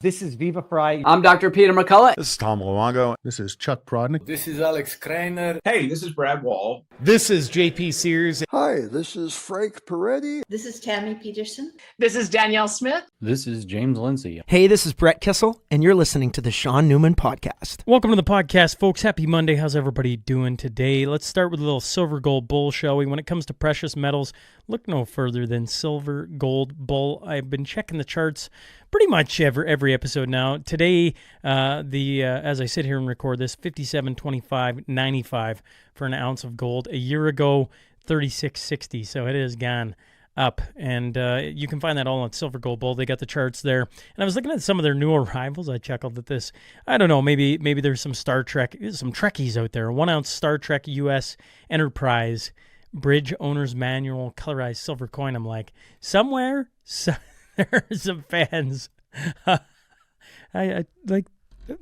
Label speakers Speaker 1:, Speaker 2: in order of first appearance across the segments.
Speaker 1: This is Viva Fry.
Speaker 2: I'm Dr. Peter McCullough.
Speaker 3: This is Tom Luongo.
Speaker 4: This is Chuck Prodnick.
Speaker 5: This is Alex Kreiner.
Speaker 6: Hey, this is Brad Wall.
Speaker 7: This is JP Sears.
Speaker 8: Hi, this is Frank Peretti.
Speaker 9: This is Tammy Peterson.
Speaker 10: This is Danielle Smith.
Speaker 11: This is James Lindsay.
Speaker 12: Hey, this is Brett Kissel, and you're listening to the Shaun Newman Podcast.
Speaker 13: Welcome to the podcast, folks. Happy Monday. How's everybody doing today? Let's start with a little silver gold bull, shall we? When it comes to precious metals, look no further than silver gold bull. I've been checking the charts pretty much every episode now. Today, as I sit here and record this, 57.25.95 for an ounce of gold. A year ago, 36.60. So it has gone up, and you can find that all on Silver Gold Bull. They got the charts there, and I was looking at some of their newer rivals. I chuckled at this. I don't know, maybe there's some Star Trek, some Trekkies out there. 1 ounce Star Trek U.S. Enterprise Bridge Owner's Manual colorized silver coin. I'm like, somewhere there are some fans. I like,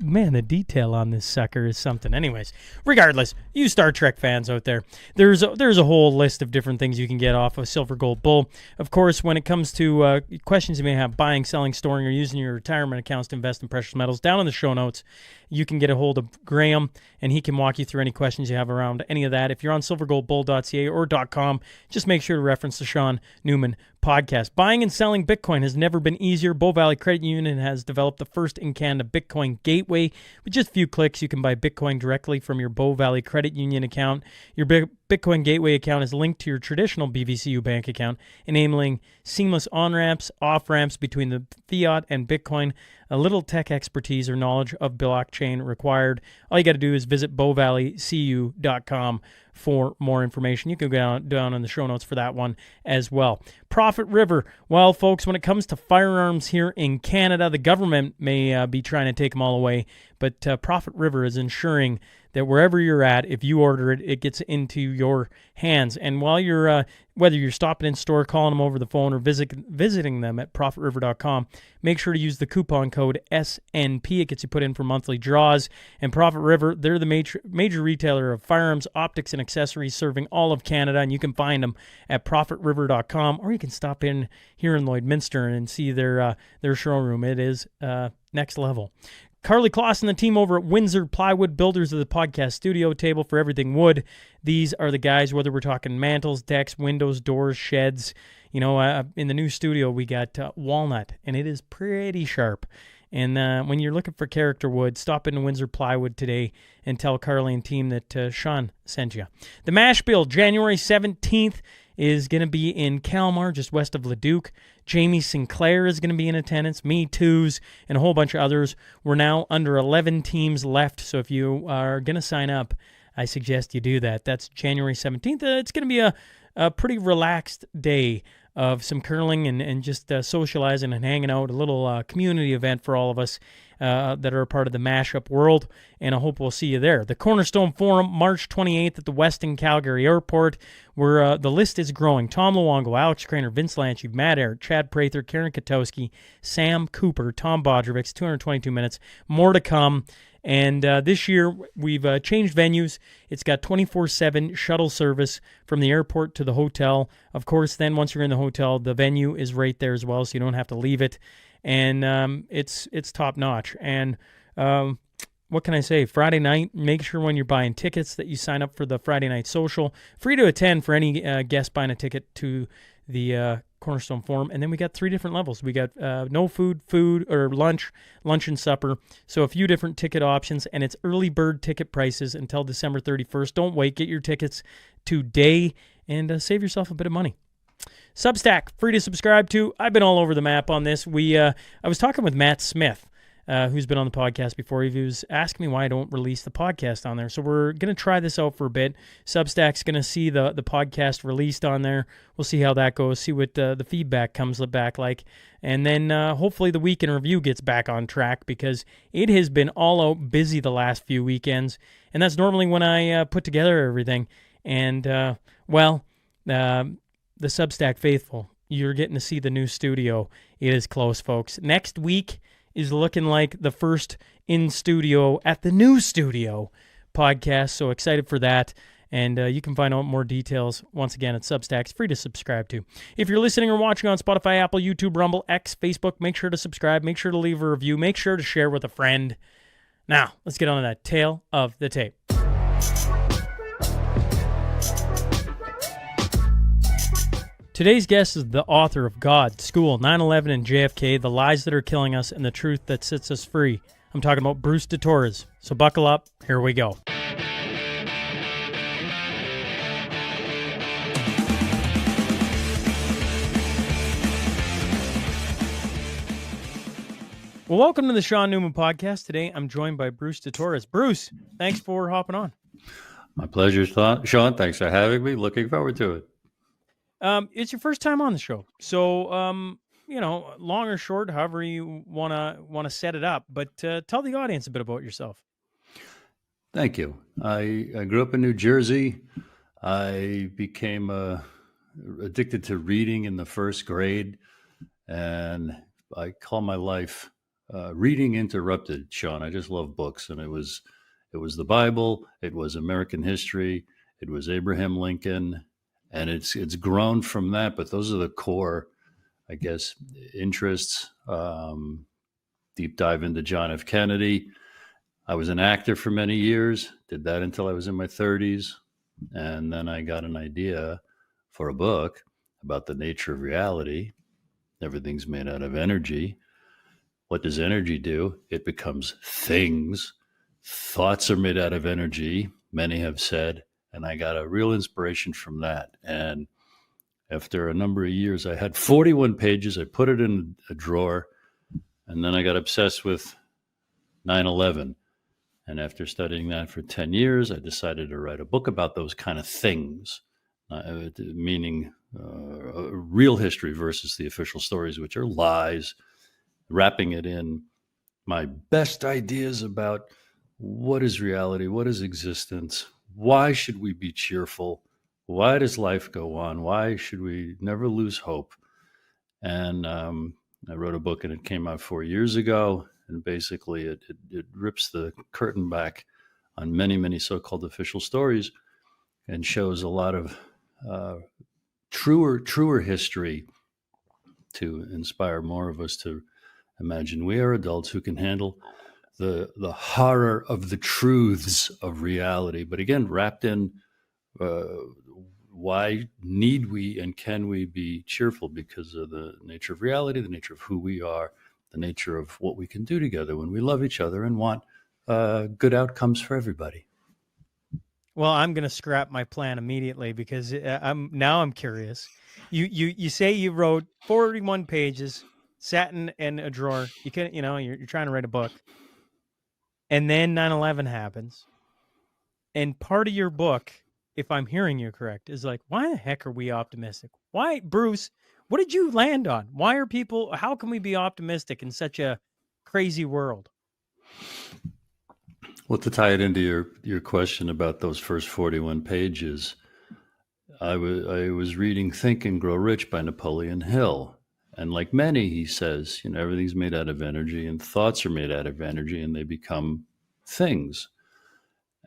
Speaker 13: man, the detail on this sucker is something. Anyways, regardless, you Star Trek fans out there, there's a whole list of different things you can get off of Silver Gold Bull. Of course, when it comes to questions you may have buying, selling, storing, or using your retirement accounts to invest in precious metals, down in the show notes, you can get a hold of Grahame, and he can walk you through any questions you have around any of that. If you're on silvergoldbull.ca or .com, just make sure to reference the Shaun Newman Podcast. Buying and selling Bitcoin has never been easier. Bow Valley Credit Union has developed the first in Canada Bitcoin gateway. With just a few clicks, you can buy Bitcoin directly from your Bow Valley Credit Union account. Your Bitcoin gateway account is linked to your traditional BVCU bank account, enabling seamless on-ramps, off-ramps between the fiat and Bitcoin. A little tech expertise or knowledge of blockchain required. All you got to do is visit bowvalleycu.com for more information. You can go down in the show notes for that one as well. Profit River. Well, folks, when it comes to firearms here in Canada, the government may be trying to take them all away, but Profit River is ensuring that wherever you're at, if you order it, it gets into your hands. And while you're, whether you're stopping in store, calling them over the phone, or visiting them at profitriver.com, make sure to use the coupon code SNP. It gets you put in for monthly draws. And Profit River, they're the major retailer of firearms, optics, and accessories serving all of Canada. And you can find them at profitriver.com, or you can stop in here in Lloydminster and see their showroom. It is next level. Carly Kloss and the team over at Windsor Plywood, builders of the podcast studio table for everything wood. These are the guys, whether we're talking mantles, decks, windows, doors, sheds. You know, in the new studio, we got walnut, and it is pretty sharp. And when you're looking for character wood, stop into Windsor Plywood today and tell Carly and team that Shaun sent you. The Mashspiel, January 17th, is going to be in Kalmar, just west of Leduc. Jamie Sinclair is going to be in attendance, Me Too's, and a whole bunch of others. We're now under 11 teams left, so if you are going to sign up, I suggest you do that. That's January 17th. It's going to be a pretty relaxed day of some curling and just socializing and hanging out, a little community event for all of us that are a part of the mashup world, and I hope we'll see you there. The Cornerstone Forum, March 28th at the Westin Calgary Airport, where the list is growing. Tom Luongo, Alex Kreiner, Vince Lanchi, Matt Eyre, Chad Prather, Karen Katowski, Sam Cooper, Tom Bodrovics, 222 minutes, more to come. And this year, we've changed venues. It's got 24/7 shuttle service from the airport to the hotel. Of course, then once you're in the hotel, the venue is right there as well, so you don't have to leave it. And it's top-notch. And what can I say? Friday night, make sure when you're buying tickets that you sign up for the Friday night social. Free to attend for any guest buying a ticket to the Cornerstone Forum. And then we got 3 different levels. We got no food, or lunch and supper. So a few different ticket options, and it's early bird ticket prices until December 31st. Don't wait. Get your tickets today and save yourself a bit of money. Substack, free to subscribe to. I've been all over the map on this. I was talking with Matt Smith, who's been on the podcast before. He was asking me why I don't release the podcast on there. So we're going to try this out for a bit. Substack's going to see the podcast released on there. We'll see how that goes, see what the feedback comes back like. And then hopefully the week in review gets back on track, because it has been all out busy the last few weekends. And that's normally when I put together everything. And, the Substack faithful, you're getting to see the new studio. It is close, folks. Next week is looking like the first in studio at the new studio podcast, so excited for that. And you can find out more details, once again, at Substack. It's free to subscribe to. If you're listening or watching on Spotify, Apple, YouTube, Rumble, X, Facebook, make sure to subscribe. Make sure to leave a review. Make sure to share with a friend. Now, let's get on to that tale of the tape. Today's guest is the author of God, School, 9/11, and JFK, The Lies That Are Killing Us and the Truth That Sets Us Free. I'm talking about Bruce de Torres. So buckle up. Here we go. Well, welcome to the Shaun Newman Podcast. Today, I'm joined by Bruce de Torres. Bruce, thanks for hopping on.
Speaker 1: My pleasure, Shaun. Thanks for having me. Looking forward to it.
Speaker 13: It's your first time on the show, so long or short, however you wanna set it up. But tell the audience a bit about yourself.
Speaker 1: Thank you. I grew up in New Jersey. I became addicted to reading in the first grade, and I call my life reading interrupted. Shaun, I just love books, and it was the Bible, it was American history, it was Abraham Lincoln. And it's grown from that, but those are the core, I guess, interests. Deep dive into John F. Kennedy. I was an actor for many years, did that until I was in my 30s. And then I got an idea for a book about the nature of reality. Everything's made out of energy. What does energy do? It becomes things. Thoughts are made out of energy, many have said. And I got a real inspiration from that. And after a number of years, I had 41 pages. I put it in a drawer. And then I got obsessed with 9/11. And after studying that for 10 years, I decided to write a book about those kind of things, meaning real history versus the official stories, which are lies, wrapping it in my best ideas about what is reality, what is existence, why should we be cheerful? Why does life go on? Why should we never lose hope? And I wrote a book, and it came out 4 years ago. And basically, it rips the curtain back on many, many so-called official stories and shows a lot of truer history to inspire more of us to imagine we are adults who can handle the horror of the truths of reality, but again, wrapped in why need we and can we be cheerful because of the nature of reality, the nature of who we are, the nature of what we can do together when we love each other and want good outcomes for everybody.
Speaker 13: Well, I'm going to scrap my plan immediately because I'm curious. You say you wrote 41 pages, sat in a drawer. You can you're trying to write a book. And then 9/11 happens. And part of your book, if I'm hearing you correct, is like, why the heck are we optimistic? Why, Bruce, what did you land on? How can we be optimistic in such a crazy world?
Speaker 1: Well, to tie it into your question about those first 41 pages, I was reading Think and Grow Rich by Napoleon Hill. And like many, he says, everything's made out of energy and thoughts are made out of energy and they become things.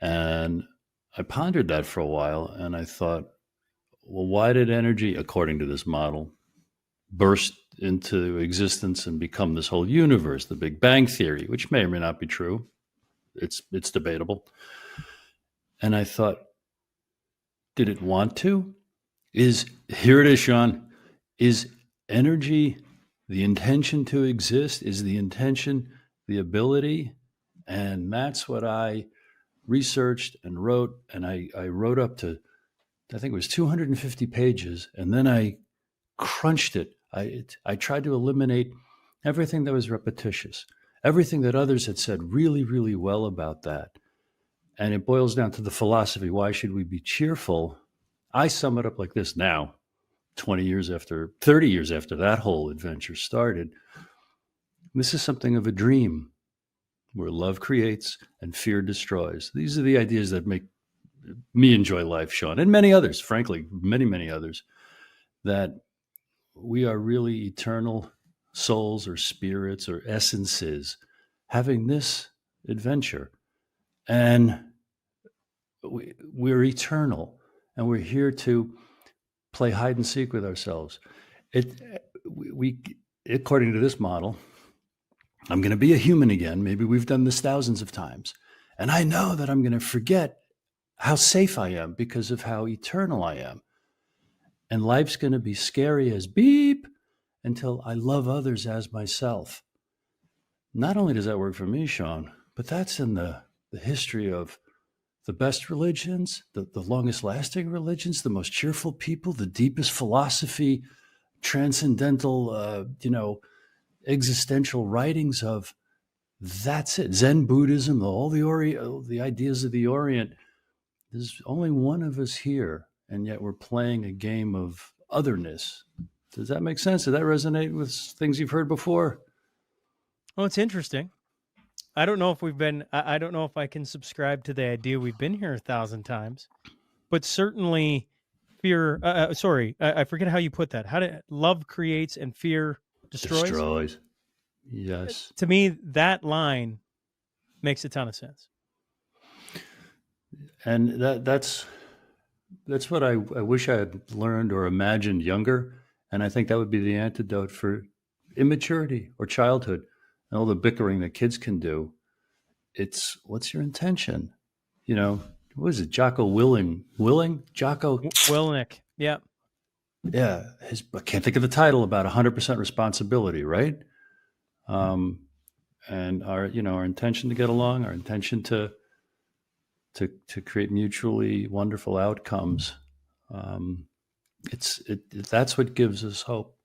Speaker 1: And I pondered that for a while and I thought, well, why did energy, according to this model, burst into existence and become this whole universe, the Big Bang Theory, which may or may not be true. It's debatable. And I thought, did it want to? Here it is, Shaun, is energy the intention to exist? Is the intention the ability? And that's what I researched and wrote. And I wrote up to, I think it was 250 pages. And then I crunched it. I tried to eliminate everything that was repetitious, everything that others had said really, really well about that. And it boils down to the philosophy. Why should we be cheerful? I sum it up like this now. 30 years after that whole adventure started, this is something of a dream where love creates and fear destroys. These are the ideas that make me enjoy life, Shaun, and many others, frankly, many, many others, that we are really eternal souls or spirits or essences having this adventure. And we're eternal, and we're here to play hide and seek with ourselves. We according to this model, I'm going to be a human again. Maybe we've done this thousands of times, and I know that I'm going to forget how safe I am because of how eternal I am. And life's going to be scary as beep until I love others as myself. Not only does that work for me, Shaun, but that's in the history of the best religions, the longest lasting religions, the most cheerful people, the deepest philosophy, transcendental, existential writings of that's it. Zen Buddhism, all the ideas of the Orient. There's only one of us here, and yet we're playing a game of otherness. Does that make sense? Does that resonate with things you've heard before?
Speaker 13: Well, it's interesting. I don't know if I don't know if I can subscribe to the idea we've been here 1,000 times, but certainly fear, I forget how you put that. How did love creates and fear destroys?
Speaker 1: Destroys. Yes.
Speaker 13: To me, that line makes a ton of sense.
Speaker 1: And that's what I wish I had learned or imagined younger. And I think that would be the antidote for immaturity or childhood and all the bickering that kids can do. It's what's your intention? What is it? Jocko Willink? Jocko
Speaker 13: Willink. Yeah.
Speaker 1: Yeah. I can't think of the title, about 100% responsibility, right? And our intention to get along, our intention to create mutually wonderful outcomes. That's what gives us hope.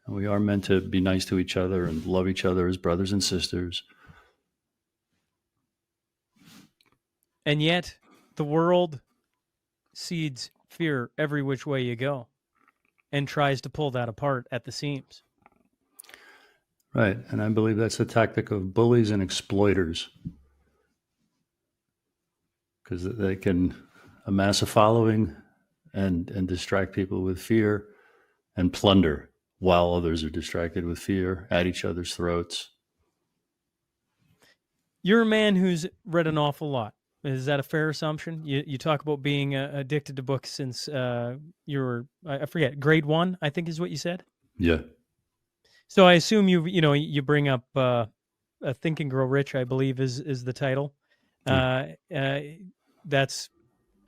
Speaker 1: And we are meant to be nice to each other and love each other as brothers and sisters.
Speaker 13: And yet the world seeds fear every which way you go and tries to pull that apart at the seams.
Speaker 1: Right. And I believe that's the tactic of bullies and exploiters, because they can amass a following and distract people with fear and plunder while others are distracted with fear at each other's throats.
Speaker 13: You're a man who's read an awful lot. Is that a fair assumption? You talk about being addicted to books since you were, I forget, grade 1, I think is what you said?
Speaker 1: Yeah.
Speaker 13: So I assume you bring up Think and Grow Rich, I believe is the title. That's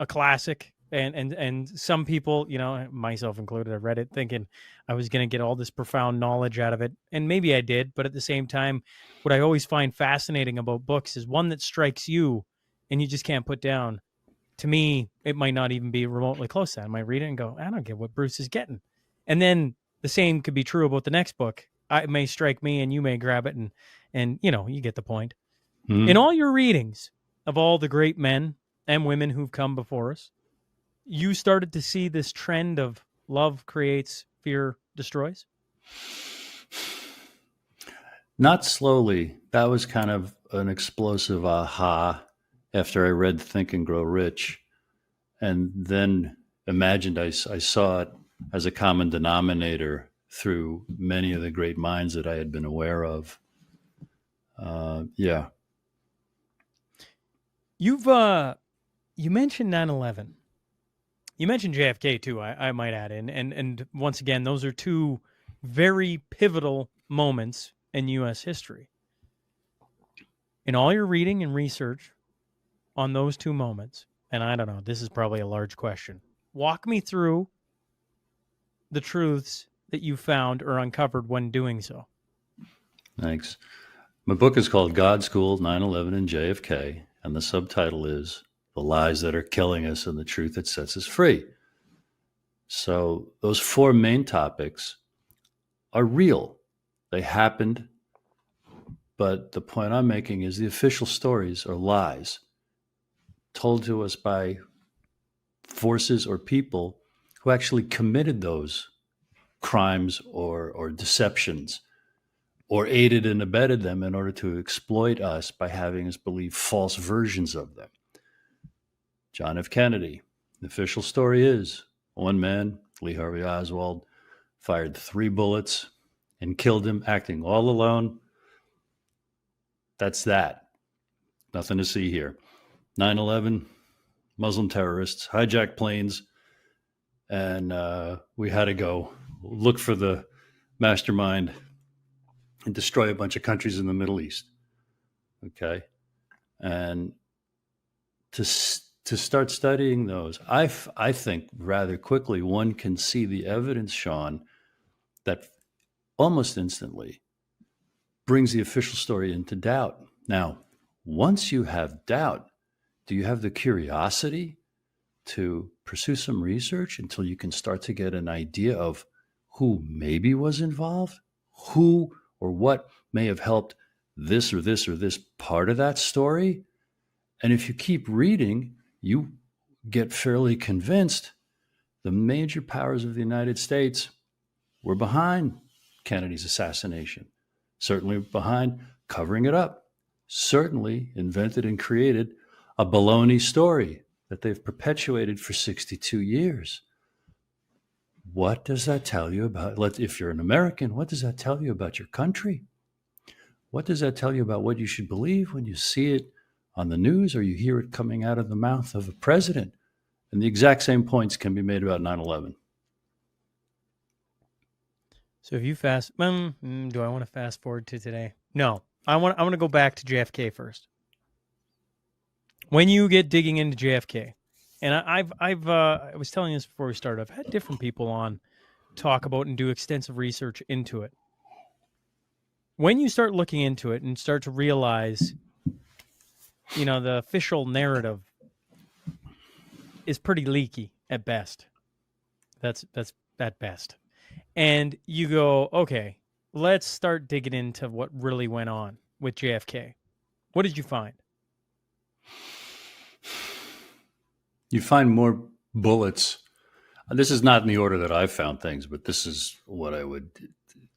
Speaker 13: a classic. And some people, myself included, I read it thinking I was going to get all this profound knowledge out of it. And maybe I did. But at the same time, what I always find fascinating about books is one that strikes you and you just can't put down. To me, it might not even be remotely close to that. I might read it and go, I don't get what Bruce is getting. And then the same could be true about the next book. It may strike me and you may grab it and you get the point.
Speaker 1: Mm-hmm.
Speaker 13: In all your readings of all the great men and women who've come before us, you started to see this trend of love creates, fear destroys?
Speaker 1: Not slowly. That was kind of an explosive aha after I read Think and Grow Rich, and then imagined I saw it as a common denominator through many of the great minds that I had been aware of. Yeah.
Speaker 13: You mentioned 9/11. You mentioned JFK too, I might add in. And once again, those are two very pivotal moments in U.S. history. In all your reading and research on those two moments, and I don't know, this is probably a large question. Walk me through the truths that you found or uncovered when doing so.
Speaker 1: Thanks. My book is called God School, 9/11 and JFK, and the subtitle is The Lies That Are Killing Us and the Truth That Sets Us Free. So those four main topics are real. They happened, but the point I'm making is the official stories are lies told to us by forces or people who actually committed those crimes or deceptions, or aided and abetted them in order to exploit us by having us believe false versions of them. John F. Kennedy, the official story is one man, Lee Harvey Oswald, fired 3 bullets and killed him, acting all alone. That's that. Nothing to see here. 9/11, Muslim terrorists hijacked planes, and we had to go look for the mastermind and destroy a bunch of countries in the Middle East. Okay, and to start studying those, I think rather quickly one can see the evidence, Shaun, that almost instantly brings the official story into doubt. Now, once you have doubt, do you have the curiosity to pursue some research until you can start to get an idea of who maybe was involved, who or what may have helped this or this or this part of that story? And if you keep reading, you get fairly convinced the major powers of the United States were behind Kennedy's assassination, certainly behind covering it up, certainly invented and created a baloney story that they've perpetuated for 62 years. What does that tell you about, if you're an American, what does that tell you about your country? What does that tell you about what you should believe when you see it on the news or you hear it coming out of the mouth of a president? And the exact same points can be made about 9/11.
Speaker 13: So if you do I want to fast forward to today? No, I want to go back to JFK first. When you get digging into JFK, and I was telling you this before we started, I've had different people on talk about and do extensive research into it. When you start looking into it and start to realize, the official narrative is pretty leaky at best. That's at best. And you go, okay, let's start digging into what really went on with JFK. What did you find?
Speaker 1: You find more bullets. This is not in the order that I've found things, but this is what I would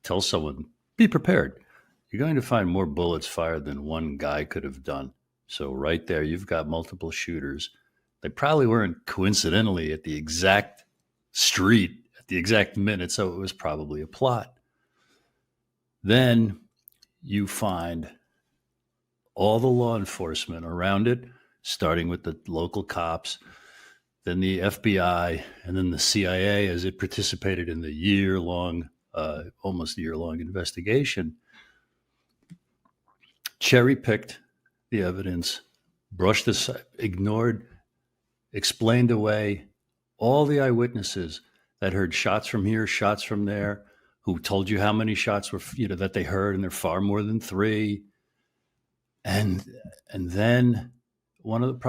Speaker 1: tell someone. Be prepared. You're going to find more bullets fired than one guy could have done. So right there, you've got multiple shooters. They probably weren't coincidentally at the exact street at the exact minute, so it was probably a plot. Then you find all the law enforcement around it, starting with the local cops, then the FBI, and then the CIA as it participated in the almost year-long investigation, cherry-picked the evidence, brushed aside, ignored, explained away all the eyewitnesses that heard shots from here, shots from there, who told you how many shots were, that they heard, and they're far more than 3. And then one of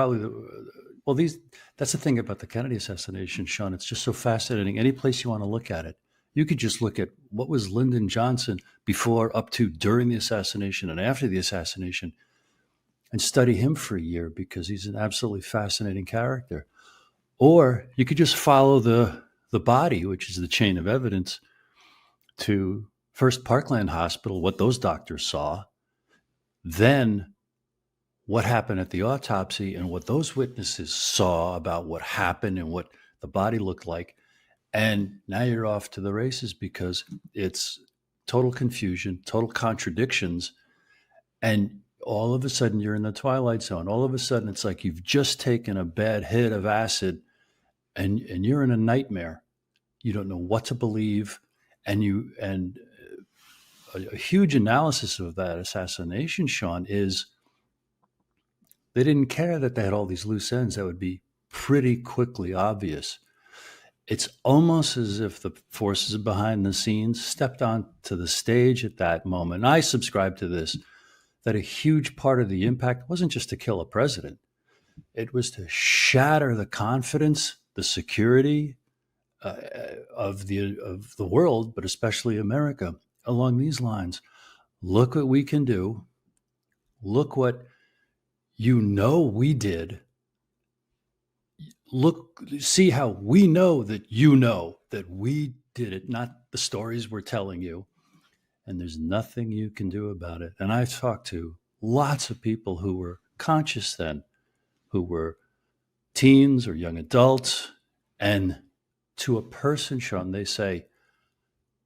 Speaker 1: that's the thing about the Kennedy assassination, Shaun. It's just so fascinating. Any place you want to look at it, you could just look at what was Lyndon Johnson before, up to, during the assassination, and after the assassination, and study him for a year because he's an absolutely fascinating character. Or you could just follow the body, which is the chain of evidence, to first Parkland Hospital, what those doctors saw, then what happened at the autopsy and what those witnesses saw about what happened and what the body looked like. And now you're off to the races because it's total confusion, total contradictions. And all of a sudden you're in the twilight zone. All of a sudden it's like you've just taken a bad hit of acid and you're in a nightmare. You don't know what to believe. And a huge analysis of that assassination, Shaun, is they didn't care that they had all these loose ends that would be pretty quickly obvious. It's almost as if the forces behind the scenes stepped onto the stage at that moment. And I subscribe to this, that a huge part of the impact wasn't just to kill a president. It was to shatter the confidence, the security of the world, but especially America, along these lines. Look what we can do. Look what we did. See how we know that that we did it, not the stories we're telling you. And there's nothing you can do about it. And I've talked to lots of people who were conscious then, who were teens or young adults. And to a person, Shaun, they say,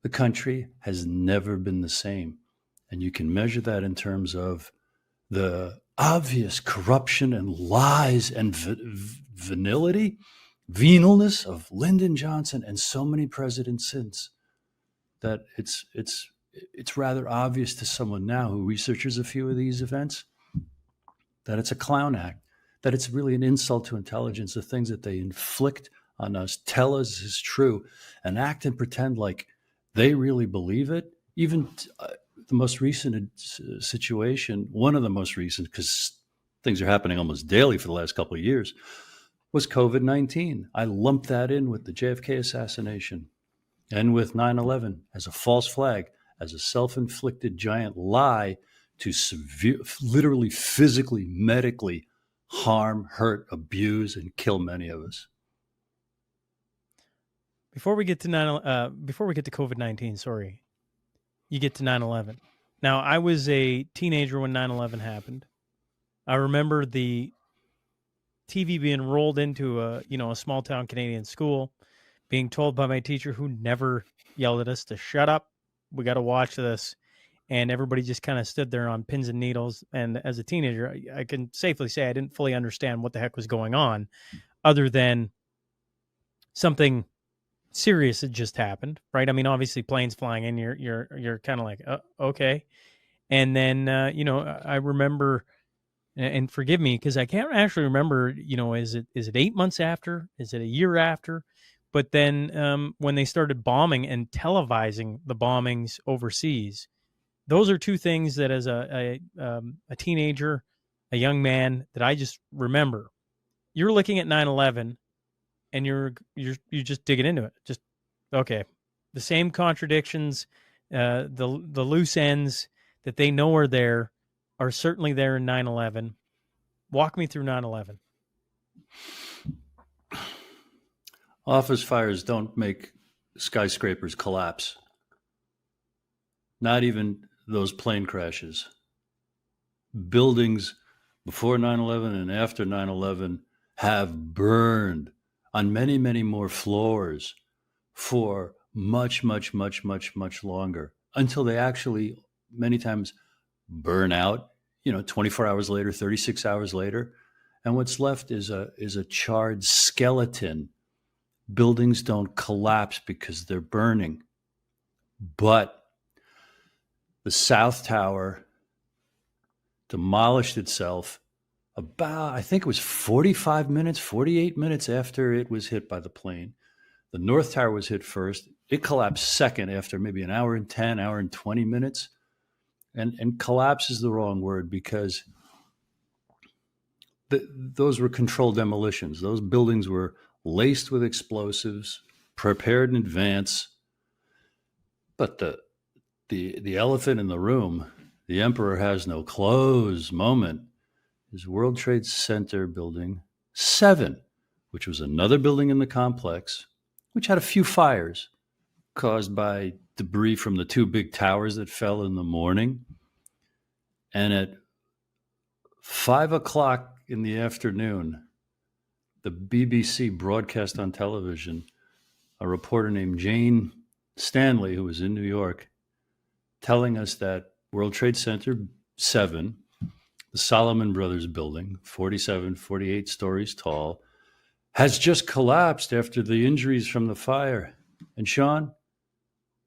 Speaker 1: the country has never been the same. And you can measure that in terms of the obvious corruption and lies and venalness of Lyndon Johnson and so many presidents since, that it's rather obvious to someone now who researches a few of these events that it's a clown act, that it's really an insult to intelligence. The things that they inflict on us, tell us is true, and act and pretend like they really believe it. Even the most recent situation, one of the most recent, because things are happening almost daily for the last couple of years, was COVID-19. I lumped that in with the JFK assassination and with 9/11 as a false flag, as a self-inflicted giant lie to literally physically, medically harm, hurt, abuse, and kill many of us.
Speaker 13: Before we get to COVID-19, sorry, you get to 9/11. Now, I was a teenager when 9/11 happened. I remember the TV being rolled into a small town Canadian school, being told by my teacher, who never yelled at us, to shut up. We got to watch this. And everybody just kind of stood there on pins and needles. And as a teenager, I can safely say I didn't fully understand what the heck was going on, other than something serious had just happened, right? I mean, obviously planes flying in, you're kind of like, okay. And then, I remember, and forgive me, because I can't actually remember, is it 8 months after? Is it a year after? But then when they started bombing and televising the bombings overseas, those are two things that as a teenager, a young man, that I just remember. You're looking at 9/11 and you're just digging into it. Just, okay. The same contradictions, the loose ends that they know are there are certainly there in 9/11. Walk me through 9/11.
Speaker 1: Office fires don't make skyscrapers collapse. Not even those plane crashes. Buildings before 9/11 and after 9/11 have burned on many, many more floors for much, much, much, much, much longer, until they actually many times burn out, 24 hours later, 36 hours later. And what's left is a charred skeleton. Buildings don't collapse because they're burning. But the South Tower demolished itself about, I think it was 48 minutes after it was hit by the plane. The North Tower was hit first. It collapsed second after maybe an hour and 10, hour and 20 minutes. And collapse is the wrong word, because those were controlled demolitions. Those buildings were laced with explosives, prepared in advance. But the elephant in the room, the emperor has no clothes moment, is World Trade Center Building 7, which was another building in the complex, which had a few fires caused by debris from the two big towers that fell in the morning. And at 5:00 in the afternoon, the BBC broadcast on television a reporter named Jane Stanley, who was in New York, telling us that World Trade Center 7, the Solomon Brothers building, 47, 48 stories tall, has just collapsed after the injuries from the fire. And Shaun,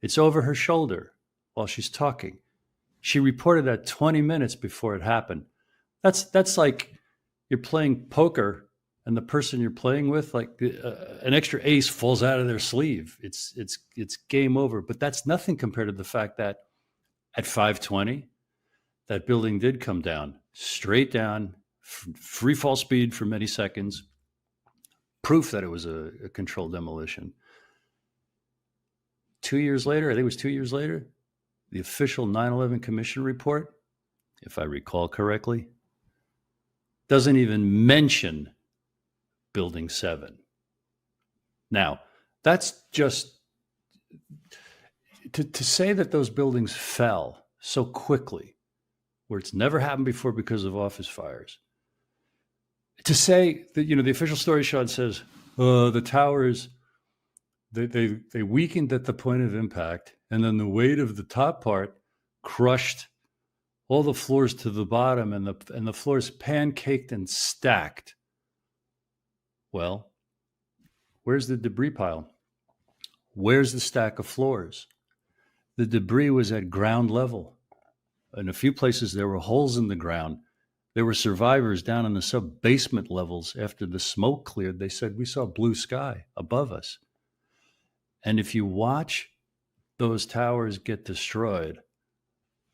Speaker 1: it's over her shoulder while she's talking. She reported that 20 minutes before it happened. That's like you're playing poker and the person you're playing with, like an extra ace falls out of their sleeve. It's game over. But that's nothing compared to the fact that at 5:20, that building did come down, straight down, free fall speed for many seconds, proof that it was a controlled demolition. 2 years later, I think it was 2 years later, the official 9/11 Commission report, if I recall correctly, doesn't even mention Building 7. Now, that's just to say that those buildings fell so quickly, where it's never happened before because of office fires. To say that, the official story, Shaun, says the towers, they weakened at the point of impact, and then the weight of the top part crushed all the floors to the bottom, and the floors pancaked and stacked. Well, where's the debris pile? Where's the stack of floors? The debris was at ground level. In a few places, there were holes in the ground. There were survivors down in the sub-basement levels. After the smoke cleared, they said, we saw blue sky above us. And if you watch those towers get destroyed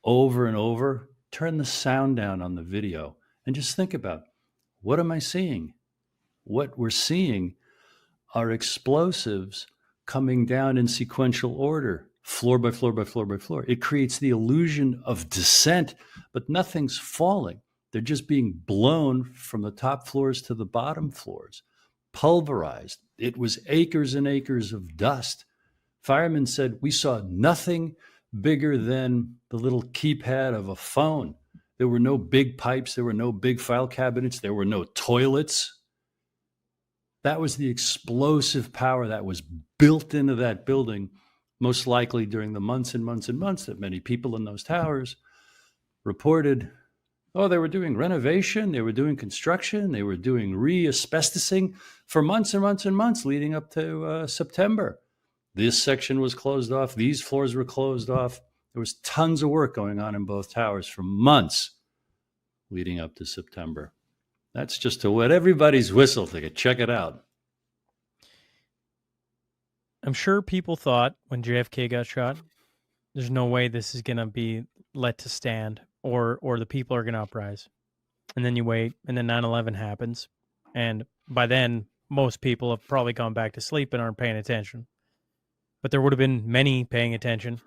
Speaker 1: over and over, turn the sound down on the video and just think about, what am I seeing? What we're seeing are explosives coming down in sequential order, floor by floor by floor by floor. It creates the illusion of descent, but nothing's falling. They're just being blown from the top floors to the bottom floors, pulverized. It was acres and acres of dust. Firemen said, we saw nothing bigger than the little keypad of a phone. There were no big pipes. There were no big file cabinets. There were no toilets. That was the explosive power that was built into that building, most likely during the months and months and months that many people in those towers reported, oh, they were doing renovation, they were doing construction, they were doing re-asbestosing for months and months and months leading up to September. This section was closed off. These floors were closed off. There was tons of work going on in both towers for months leading up to September. That's just to wet everybody's whistle to check it out.
Speaker 13: I'm sure people thought when JFK got shot, there's no way this is going to be let to stand or the people are going to uprise. And then you wait, and then 9/11 happens. And by then, most people have probably gone back to sleep and aren't paying attention. But there would have been many paying attention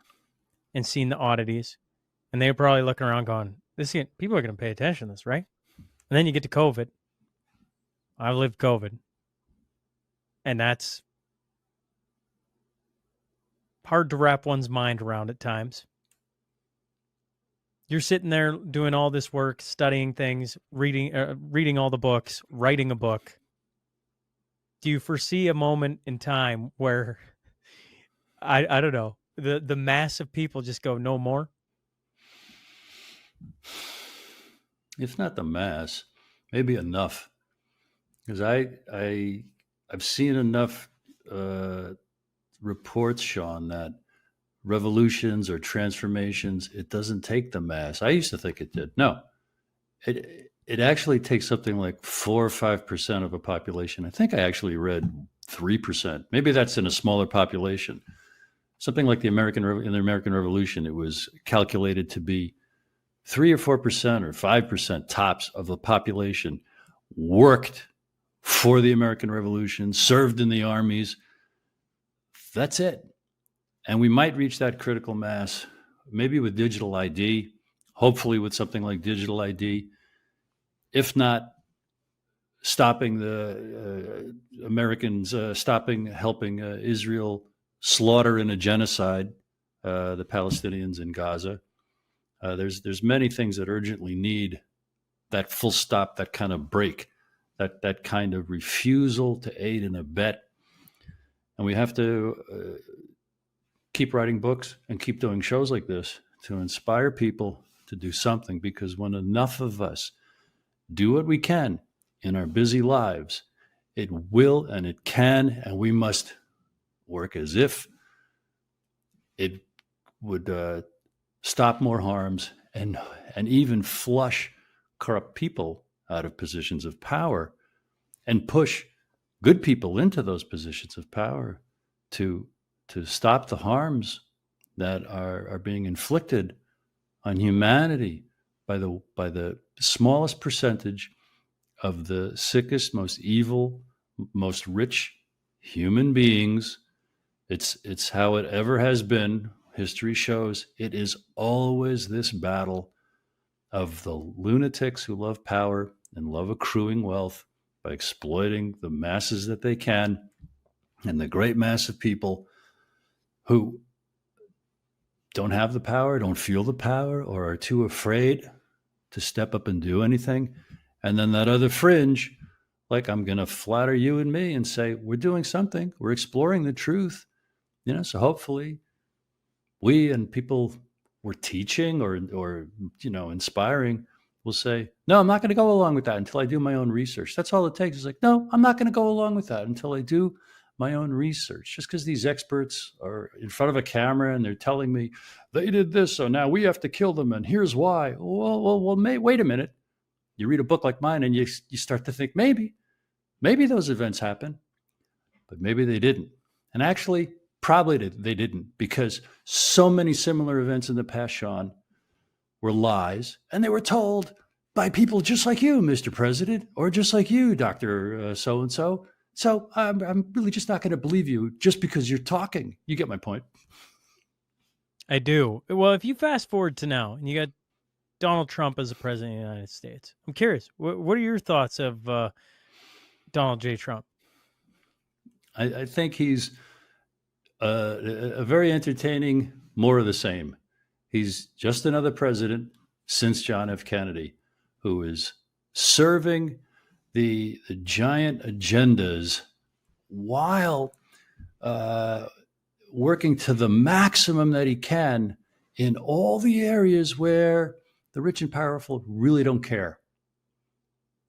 Speaker 13: and seen the oddities. And they were probably looking around going, people are going to pay attention to this, right? And then you get to COVID. I've lived COVID. And that's hard to wrap one's mind around at times. You're sitting there doing all this work, studying things, reading all the books, writing a book. Do you foresee a moment in time where, I don't know, the mass of people just go, no more?
Speaker 1: If not the mass, maybe enough. Because I've seen enough reports, Shaun, that revolutions or transformations, it doesn't take the mass. I used to think it did. No, it actually takes something like 4 or 5% of a population. I think I actually read 3%. Maybe that's in a smaller population. Something like in the American Revolution, it was calculated to be 3 or 4% or 5% tops of the population worked for the American Revolution, served in the armies. That's it. And we might reach that critical mass, maybe with digital ID, hopefully with something like digital ID. If not, stopping the Americans, helping Israel slaughter in a genocide, the Palestinians in Gaza. There's many things that urgently need that full stop, that kind of break, that kind of refusal to aid and abet. And we have to keep writing books and keep doing shows like this to inspire people to do something, because when enough of us do what we can in our busy lives, it will and it can, and we must work as if it would stop more harms and even flush corrupt people out of positions of power and push good people into those positions of power to stop the harms that are being inflicted on humanity by the smallest percentage of the sickest, most evil, most rich human beings. It's how it ever has been. History shows it is always this battle of the lunatics who love power and love accruing wealth by exploiting the masses that they can, and the great mass of people who don't have the power, don't feel the power, or are too afraid to step up and do anything. And then that other fringe, like, I'm going to flatter you and me and say, we're doing something. We're exploring the truth. So hopefully we and people we're teaching or inspiring will say, no, I'm not going to go along with that until I do my own research. That's all it takes. It's like, no, I'm not going to go along with that until I do my own research. Just because these experts are in front of a camera and they're telling me they did this, so now we have to kill them, and here's why. Well, wait a minute. You read a book like mine and you start to think maybe those events happened, but maybe they didn't. And actually, probably they didn't, because so many similar events in the past, Shaun, were lies, and they were told by people just like you, Mr. President, or just like you, Dr. So-and-so. So I'm really just not going to believe you just because you're talking. You get my point.
Speaker 13: I do. Well, if you fast forward to now and you got Donald Trump as the president of the United States, I'm curious, what are your thoughts of Donald J. Trump?
Speaker 1: I think he's a very entertaining, more of the same. He's just another president since John F. Kennedy, who is serving the giant agendas while working to the maximum that he can in all the areas where the rich and powerful really don't care.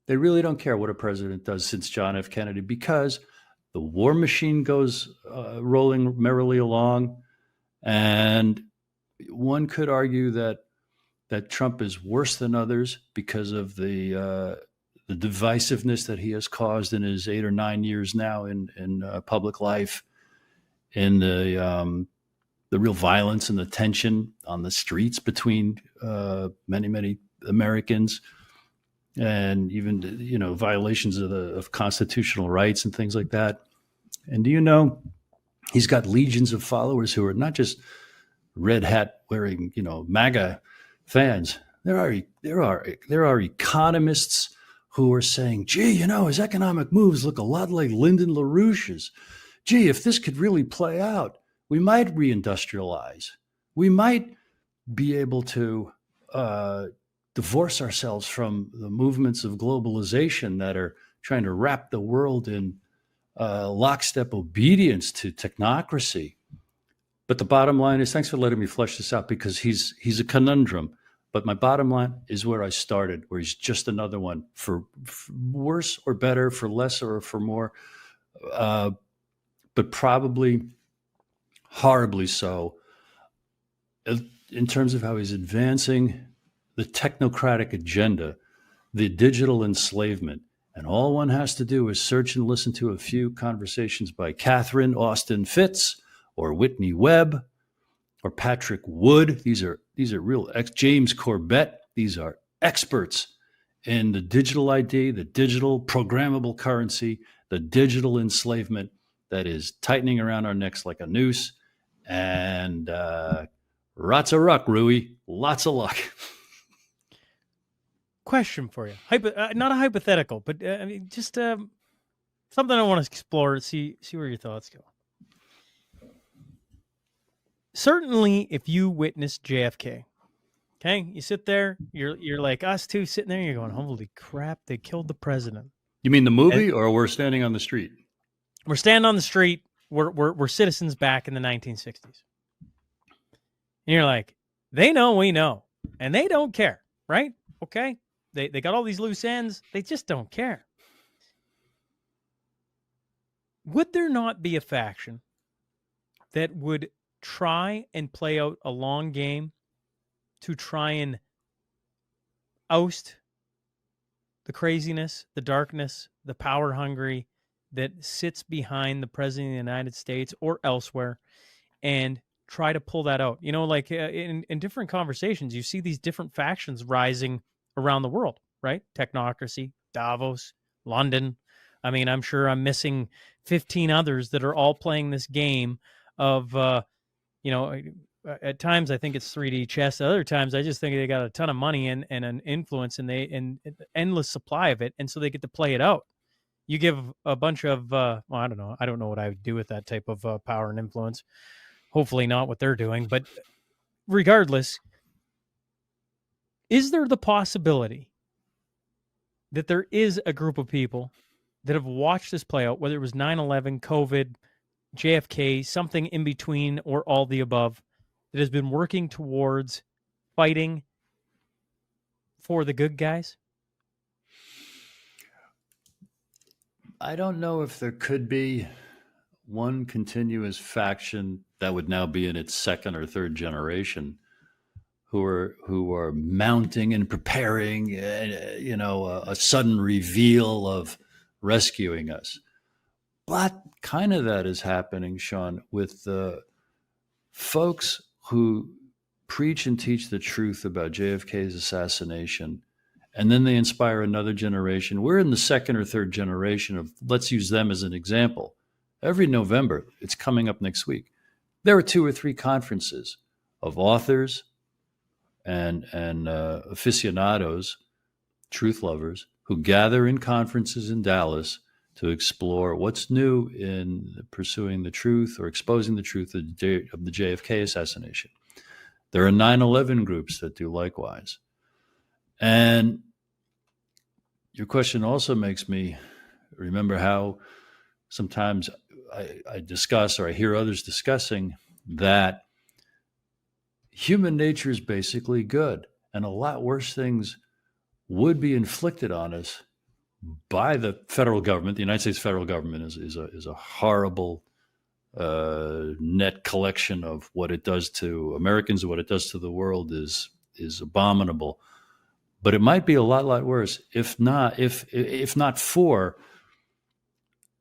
Speaker 1: They really don't care what a president does since John F. Kennedy, because the war machine goes rolling merrily along. And one could argue that Trump is worse than others because of the divisiveness that he has caused in his 8 or 9 years now in public life, in the real violence and the tension on the streets between many Americans, and even violations of constitutional rights and things like that. And he's got legions of followers who are not just red hat wearing MAGA fans. There are economists who are saying, gee, his economic moves look a lot like Lyndon LaRouche's. Gee, if this could really play out, we might reindustrialize. We might be able to divorce ourselves from the movements of globalization that are trying to wrap the world in lockstep obedience to technocracy. But the bottom line is, thanks for letting me flesh this out, because he's a conundrum. But my bottom line is where I started, where he's just another one, for worse or better, for less or for more, but probably horribly so in terms of how he's advancing the technocratic agenda, the digital enslavement. And all one has to do is search and listen to a few conversations by Catherine Austin Fitts or Whitney Webb or Patrick Wood. These are real James Corbett. These are experts in the digital ID, the digital programmable currency, the digital enslavement that is tightening around our necks like a noose. And rots of ruck, Rui. Lots of luck.
Speaker 13: Question for you. Not a hypothetical, but just something I want to explore, see where your thoughts go. Certainly, if you witness JFK, okay, you sit there, you're like us two sitting there, you're going, holy crap, they killed the president.
Speaker 1: You mean the movie, or we're standing on the street?
Speaker 13: We're standing on the street. We're citizens back in the 1960s. And you're like, they know we know, and they don't care, right? Okay, they got all these loose ends. They just don't care. Would there not be a faction that would try and play out a long game to try and oust the craziness, the darkness, the power hungry that sits behind the president of the United States or elsewhere, and try to pull that out? Like in different conversations, you see these different factions rising around the world, right? Technocracy, Davos, London. I mean, I'm sure I'm missing 15 others that are all playing this game of, at times I think it's 3D chess. Other times I just think they got a ton of money and an influence, and an endless supply of it. And so they get to play it out. You give a bunch of, I don't know. I don't know what I would do with that type of power and influence. Hopefully not what they're doing. But regardless, is there the possibility that there is a group of people that have watched this play out, whether it was 9/11, COVID, JFK, something in between, or all the above, that has been working towards fighting for the good guys?
Speaker 1: I don't know if there could be one continuous faction that would now be in its second or third generation who are mounting and preparing, a sudden reveal of rescuing us. But kind of that is happening, Shaun, with the folks who preach and teach the truth about JFK's assassination, and then they inspire another generation. We're in the second or third generation of, let's use them as an example. Every November, it's coming up next week, there are 2 or 3 conferences of authors and aficionados, truth lovers, who gather in conferences in Dallas to explore what's new in pursuing the truth or exposing the truth of the JFK assassination. There are 9/11 groups that do likewise. And your question also makes me remember how sometimes I discuss, or I hear others discussing, that human nature is basically good, and a lot worse things would be inflicted on us by the federal government. The United States federal government is a horrible net collection of what it does to Americans and what it does to the world is abominable. But it might be a lot worse if not for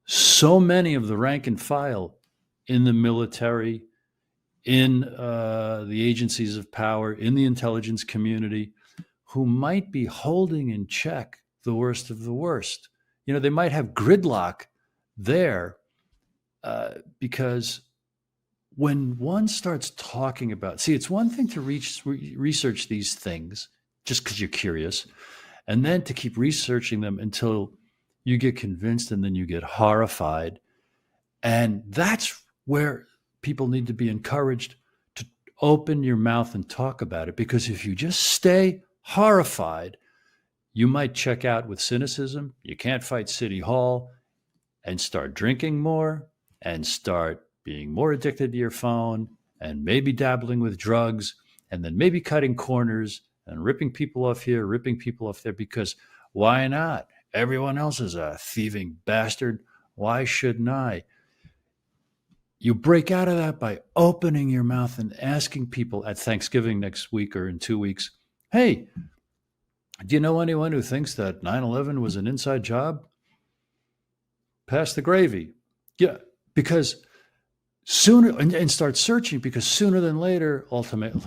Speaker 1: so many of the rank and file in the military, in the agencies of power, in the intelligence community, who might be holding in check the worst of the worst. They might have gridlock there because when one starts talking about, it's one thing to research these things just because you're curious, and then to keep researching them until you get convinced, and then you get horrified. And that's where people need to be encouraged to open your mouth and talk about it, because if you just stay horrified, you might check out with cynicism. You can't fight City Hall, and start drinking more, and start being more addicted to your phone, and maybe dabbling with drugs, and then maybe cutting corners and ripping people off here, ripping people off there, because why not? Everyone else is a thieving bastard. Why shouldn't I? You break out of that by opening your mouth and asking people at Thanksgiving next week or in 2 weeks, hey, do you know anyone who thinks that 9/11 was an inside job? Pass the gravy. Yeah, because sooner, and start searching, because sooner than later, ultimately,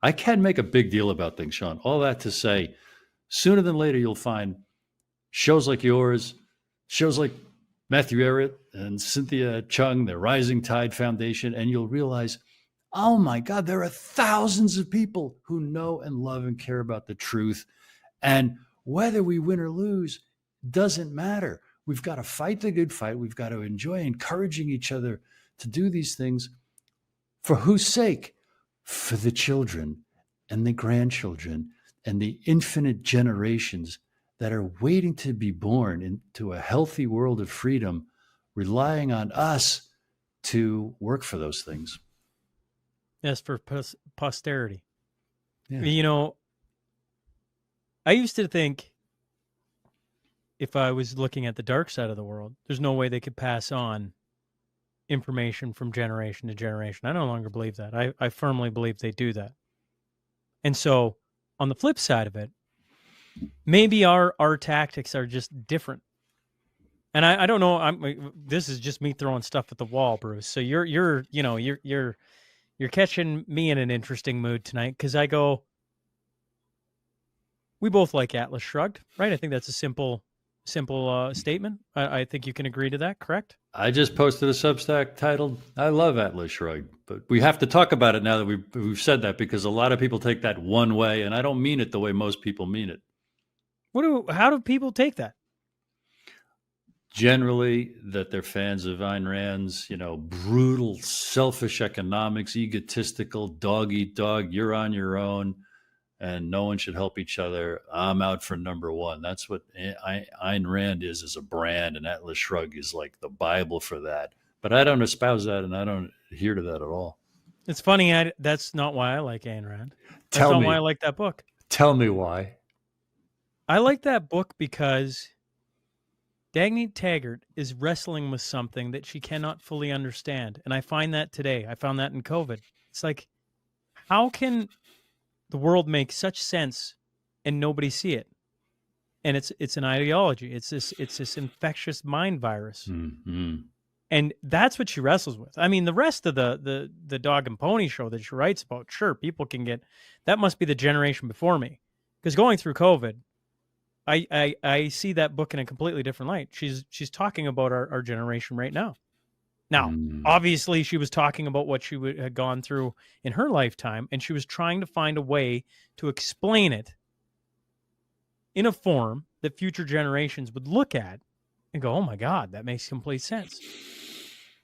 Speaker 1: I can make a big deal about things, Shaun. All that to say, sooner than later, you'll find shows like yours, shows like Matthew Ehret and Cynthia Chung, the Rising Tide Foundation, and you'll realize, oh my God, there are thousands of people who know and love and care about the truth. And whether we win or lose doesn't matter. We've got to fight the good fight. We've got to enjoy encouraging each other to do these things. For whose sake? For the children and the grandchildren and the infinite generations that are waiting to be born into a healthy world of freedom, relying on us to work for those things.
Speaker 13: Yes, for posterity.
Speaker 1: Yeah.
Speaker 13: I used to think, if I was looking at the dark side of the world, there's no way they could pass on information from generation to generation. I no longer believe that. I firmly believe they do that. And so on the flip side of it, maybe our tactics are just different. And I don't know. This is just me throwing stuff at the wall, Bruce. So you're catching me in an interesting mood tonight, because I go, we both like Atlas Shrugged, right? I think that's a simple statement. I think you can agree to that, correct?
Speaker 1: I just posted a Substack titled, I love Atlas Shrugged, but we have to talk about it now that we've said that, because a lot of people take that one way, and I don't mean it the way most people mean it.
Speaker 13: How do people take that?
Speaker 1: Generally, that they're fans of Ayn Rand's, brutal, selfish economics, egotistical, dog eat dog, you're on your own, and no one should help each other. I'm out for number one. That's what Ayn Rand is as a brand, and Atlas Shrugged is like the Bible for that. But I don't espouse that, and I don't adhere to that at all.
Speaker 13: It's funny. That's not why I like Ayn Rand. That's
Speaker 1: Tell
Speaker 13: not
Speaker 1: me.
Speaker 13: why I like that book.
Speaker 1: Tell me why.
Speaker 13: I like that book because Dagny Taggart is wrestling with something that she cannot fully understand. And I find that today. I found that in COVID. It's like, how can the world make such sense and nobody see it? And it's an ideology. It's this infectious mind virus.
Speaker 1: Mm-hmm.
Speaker 13: And that's what she wrestles with. I mean, the rest of the dog and pony show that she writes about, sure, people can get, that must be the generation before me. Because going through COVID, I see that book in a completely different light. She's talking about our generation right now. Now, obviously, she was talking about what she had gone through in her lifetime, and she was trying to find a way to explain it in a form that future generations would look at and go, oh my God, that makes complete sense.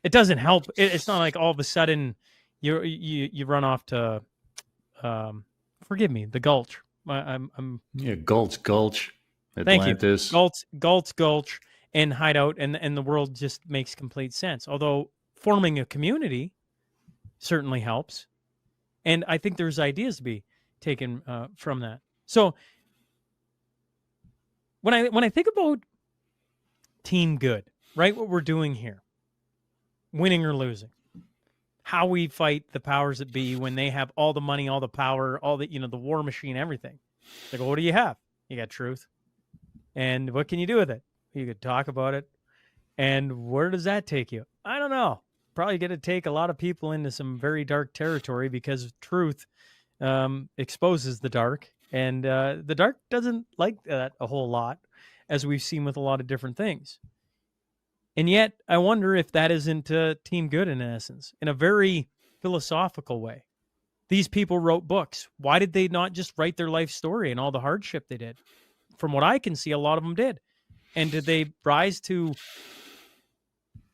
Speaker 13: It doesn't help. It's not like all of a sudden you run off to, forgive me, the Gulch.
Speaker 1: Gulch, Atlantis.
Speaker 13: Thank you. Gulch, and Hideout, and the world just makes complete sense. Although forming a community certainly helps, and I think there's ideas to be taken from that. So when I think about Team Good, right, what we're doing here, winning or losing, how we fight the powers that be when they have all the money, all the power, all the the war machine, everything. Like, well, what do you have? You got truth. And what can you do with it? You could talk about it. And where does that take you? I don't know. Probably going to take a lot of people into some very dark territory because truth exposes the dark. And the dark doesn't like that a whole lot, as we've seen with a lot of different things. And yet, I wonder if that isn't Team Good in essence, in a very philosophical way. These people wrote books. Why did they not just write their life story and all the hardship they did? From what I can see, a lot of them did. And did they rise to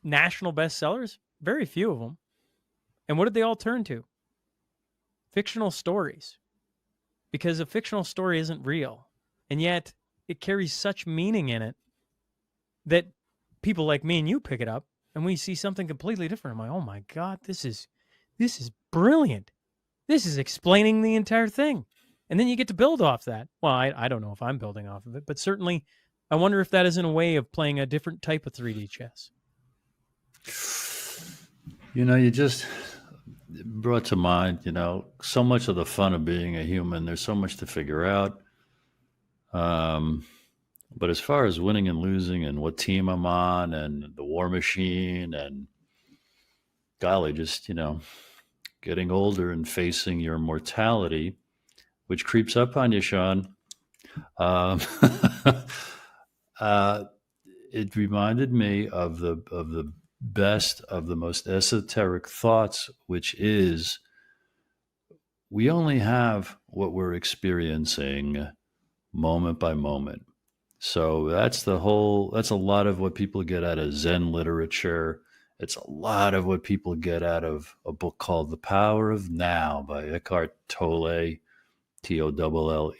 Speaker 13: national bestsellers? Very few of them. And what did they all turn to? Fictional stories. Because a fictional story isn't real. And yet, it carries such meaning in it that people like me and you pick it up and we see something completely different. I'm like, oh my God, this is brilliant. This is explaining the entire thing. And then you get to build off that. Well, I don't know if I'm building off of it, but certainly I wonder if that isn't a way of playing a different type of 3D chess.
Speaker 1: You just brought to mind, so much of the fun of being a human. There's so much to figure out. But as far as winning and losing and what team I'm on and the war machine and golly, just, getting older and facing your mortality, which creeps up on you, Shaun. It reminded me of the best of the most esoteric thoughts, which is we only have what we're experiencing moment by moment. So that's a lot of what people get out of Zen literature. It's a lot of what people get out of a book called The Power of Now by Eckhart Tolle, Tolle.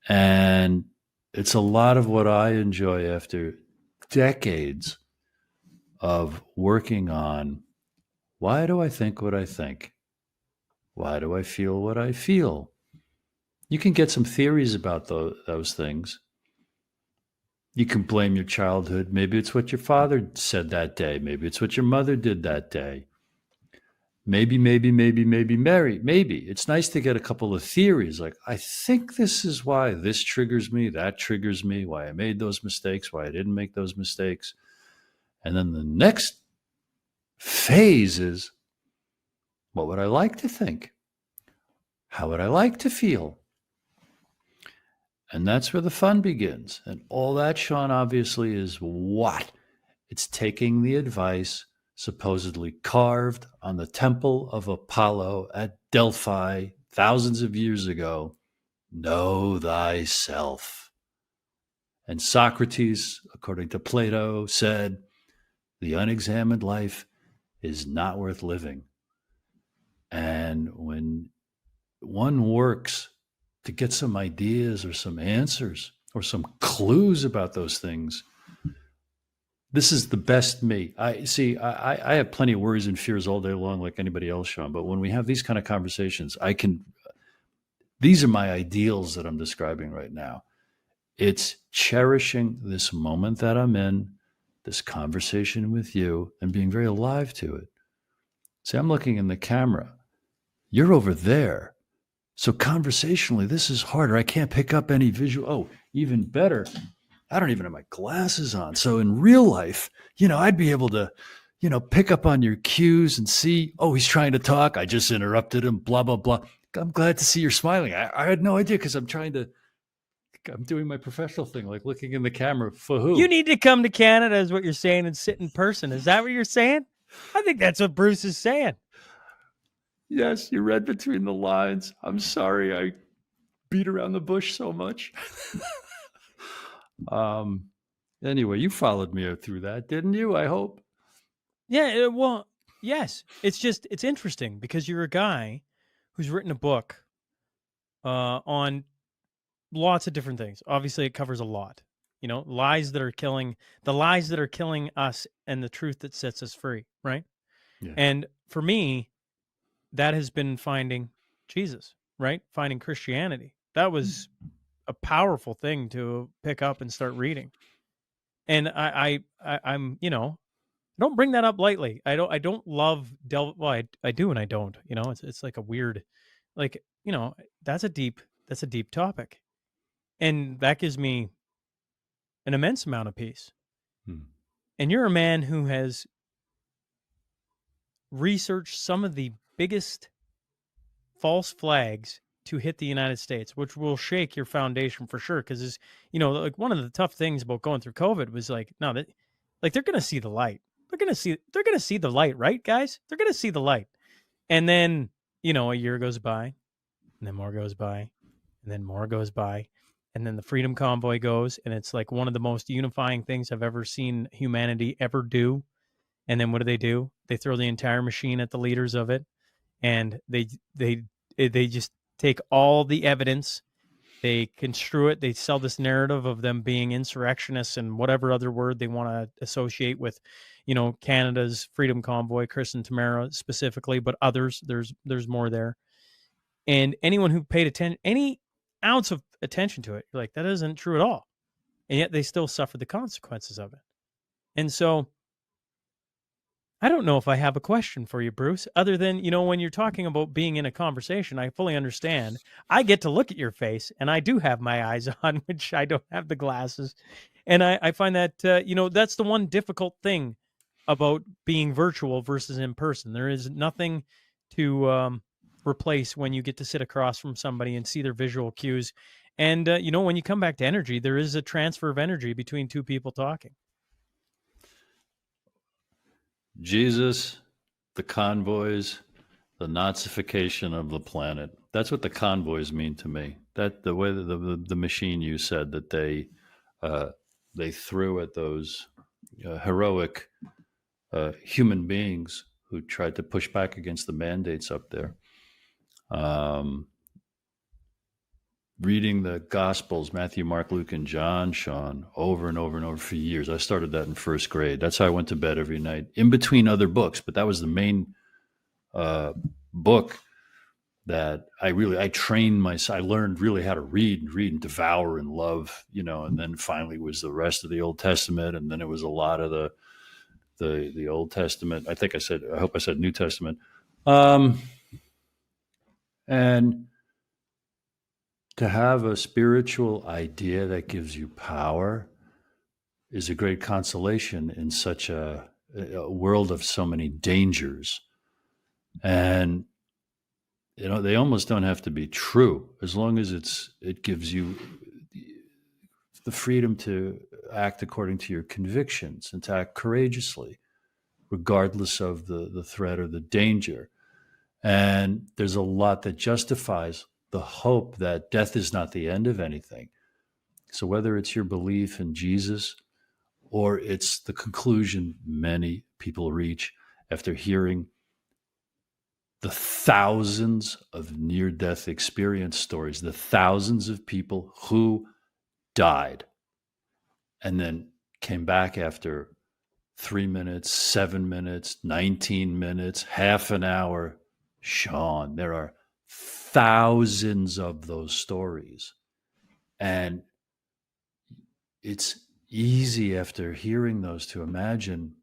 Speaker 1: And it's a lot of what I enjoy after decades of working on why do I think what I think? Why do I feel what I feel? You can get some theories about those things. You can blame your childhood. Maybe it's what your father said that day. Maybe it's what your mother did that day. Maybe. It's nice to get a couple of theories. Like, I think this is why this triggers me, that triggers me, why I made those mistakes, why I didn't make those mistakes. And then the next phase is, what would I like to think? How would I like to feel? And that's where the fun begins. And all that, Shaun, obviously is what? It's taking the advice supposedly carved on the temple of Apollo at Delphi thousands of years ago. Know thyself. And Socrates, according to Plato, said, the unexamined life is not worth living. And when one works to get some ideas or some answers or some clues about those things, this is the best me. I have plenty of worries and fears all day long, like anybody else, Shaun. But when we have these kind of conversations, these are my ideals that I'm describing right now. It's cherishing this moment that I'm in, this conversation with you, and being very alive to it. See, I'm looking in the camera. You're over there. So conversationally, this is harder. I can't pick up any visual. Oh, even better, I don't even have my glasses on. So in real life, I'd be able to, pick up on your cues and see, oh, he's trying to talk. I just interrupted him, blah, blah, blah. I'm glad to see you're smiling. I had no idea because I'm doing my professional thing, like looking in the camera for who?
Speaker 13: You need to come to Canada is what you're saying and sit in person. Is that what you're saying? I think that's what Bruce is saying.
Speaker 1: Yes, you read between the lines. I'm sorry I beat around the bush so much. Anyway, you followed me through that, didn't you? I hope.
Speaker 13: Yeah, well, yes. It's interesting because you're a guy who's written a book on lots of different things. Obviously, it covers a lot. Lies that are killing us and the truth that sets us free, right?
Speaker 1: Yeah.
Speaker 13: And for me, that has been finding Jesus, right? Finding Christianity. That was a powerful thing to pick up and start reading. And I'm, I don't bring that up lightly. I don't love well, I do and I don't. It's like a weird, like, that's a deep topic. And that gives me an immense amount of peace. And you're a man who has researched some of the biggest false flags to hit the United States, which will shake your foundation for sure. Because, like one of the tough things about going through COVID was like, no, they're going to see the light. They're going to see the light, right, guys? They're going to see the light. And then, a year goes by, and then more goes by, and then more goes by. And then the Freedom Convoy goes, and it's like one of the most unifying things I've ever seen humanity ever do. And then what do? They throw the entire machine at the leaders of it, and they just take all the evidence, they construe it, they sell this narrative of them being insurrectionists and whatever other word they want to associate with, Canada's Freedom Convoy, Chris and Tamara specifically, but others. There's more there. And anyone who paid attention, any ounce of attention to it, you're like, that isn't true at all. And yet they still suffered the consequences of it. And so I don't know if I have a question for you, Bruce, other than, when you're talking about being in a conversation, I fully understand. I get to look at your face, and I do have my eyes on, which I don't have the glasses. And I find that, that's the one difficult thing about being virtual versus in person. There is nothing to replace when you get to sit across from somebody and see their visual cues. And, when you come back to energy, there is a transfer of energy between two people talking.
Speaker 1: Jesus, the convoys, the Nazification of the planet. That's what the convoys mean to me. That the way that the machine you said that they threw at those heroic human beings who tried to push back against the mandates up there. Reading the Gospels, Matthew, Mark, Luke, and John, Shaun, over and over and over for years. I started that in first grade. That's how I went to bed every night, in between other books. But that was the main book that I trained myself. I learned really how to read and devour and love, and then finally was the rest of the Old Testament. And then it was a lot of the Old Testament. I hope I said New Testament. And to have a spiritual idea that gives you power is a great consolation in such a world of so many dangers. And, they almost don't have to be true as long as it gives you the freedom to act according to your convictions and to act courageously, regardless of the threat or the danger. And there's a lot that justifies the hope that death is not the end of anything. So whether it's your belief in Jesus or it's the conclusion many people reach after hearing the thousands of near-death experience stories, the thousands of people who died and then came back after 3 minutes, 7 minutes, 19 minutes, half an hour. Shaun, there are thousands of those stories. And it's easy after hearing those to imagine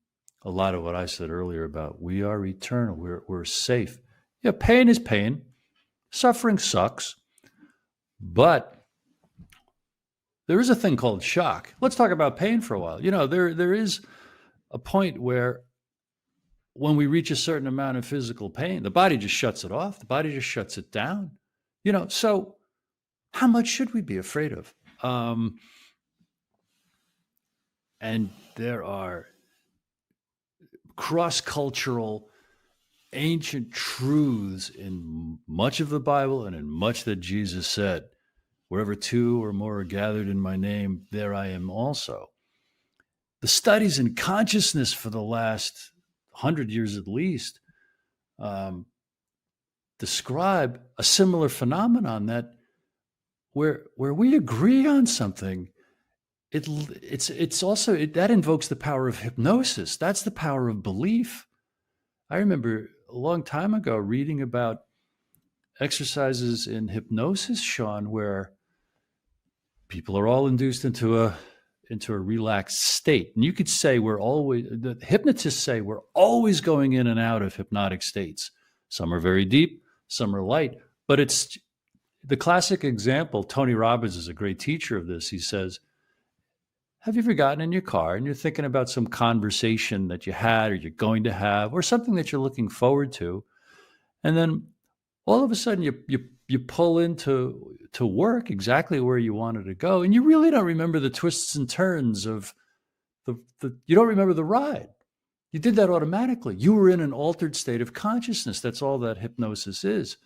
Speaker 1: a lot of what I said earlier about we are eternal, we're safe. Yeah, pain is pain. Suffering sucks. But there is a thing called shock. Let's talk about pain for a while. There is a point where when we reach a certain amount of physical pain, the body just shuts it off. The body just shuts it down. So how much should we be afraid of? And there are cross-cultural ancient truths in much of the Bible and in much that Jesus said. Wherever two or more are gathered in my name, there I am also. The studies in consciousness for the last 100 years at least describe a similar phenomenon that where we agree on something, it's also that invokes the power of hypnosis. That's the power of belief. I remember a long time ago reading about exercises in hypnosis, Shaun, where people are all induced into a relaxed state. And you could say the hypnotists say we're always going in and out of hypnotic states. Some are very deep, some are light, but it's the classic example. Tony Robbins is a great teacher of this. He says, have you ever gotten in your car and you're thinking about some conversation that you had or you're going to have or something that you're looking forward to? And then all of a sudden you pull into work exactly where you wanted to go, and you really don't remember the twists and turns of you don't remember the ride. You did that automatically. You were in an altered state of consciousness. That's all that hypnosis is.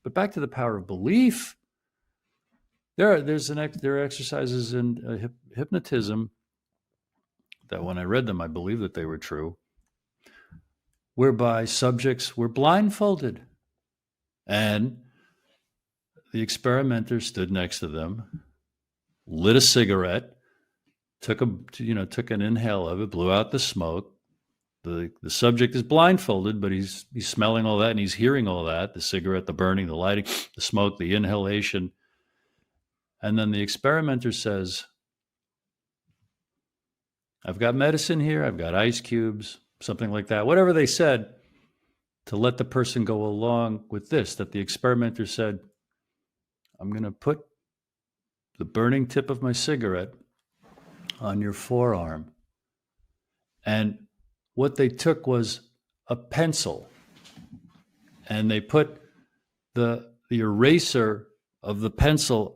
Speaker 1: But back to the power of belief. There are exercises in hypnotism that when I read them, I believe that they were true, whereby subjects were blindfolded and the experimenter stood next to them, lit a cigarette, took an inhale of it, blew out the smoke. The subject is blindfolded, but he's smelling all that and he's hearing all that, the cigarette, the burning, the lighting, the smoke, the inhalation. And then the experimenter says, I've got medicine here, I've got ice cubes, something like that. Whatever they said to let the person go along with this, that the experimenter said, I'm going to put the burning tip of my cigarette on your forearm. And what they took was a pencil and they put the eraser of the pencil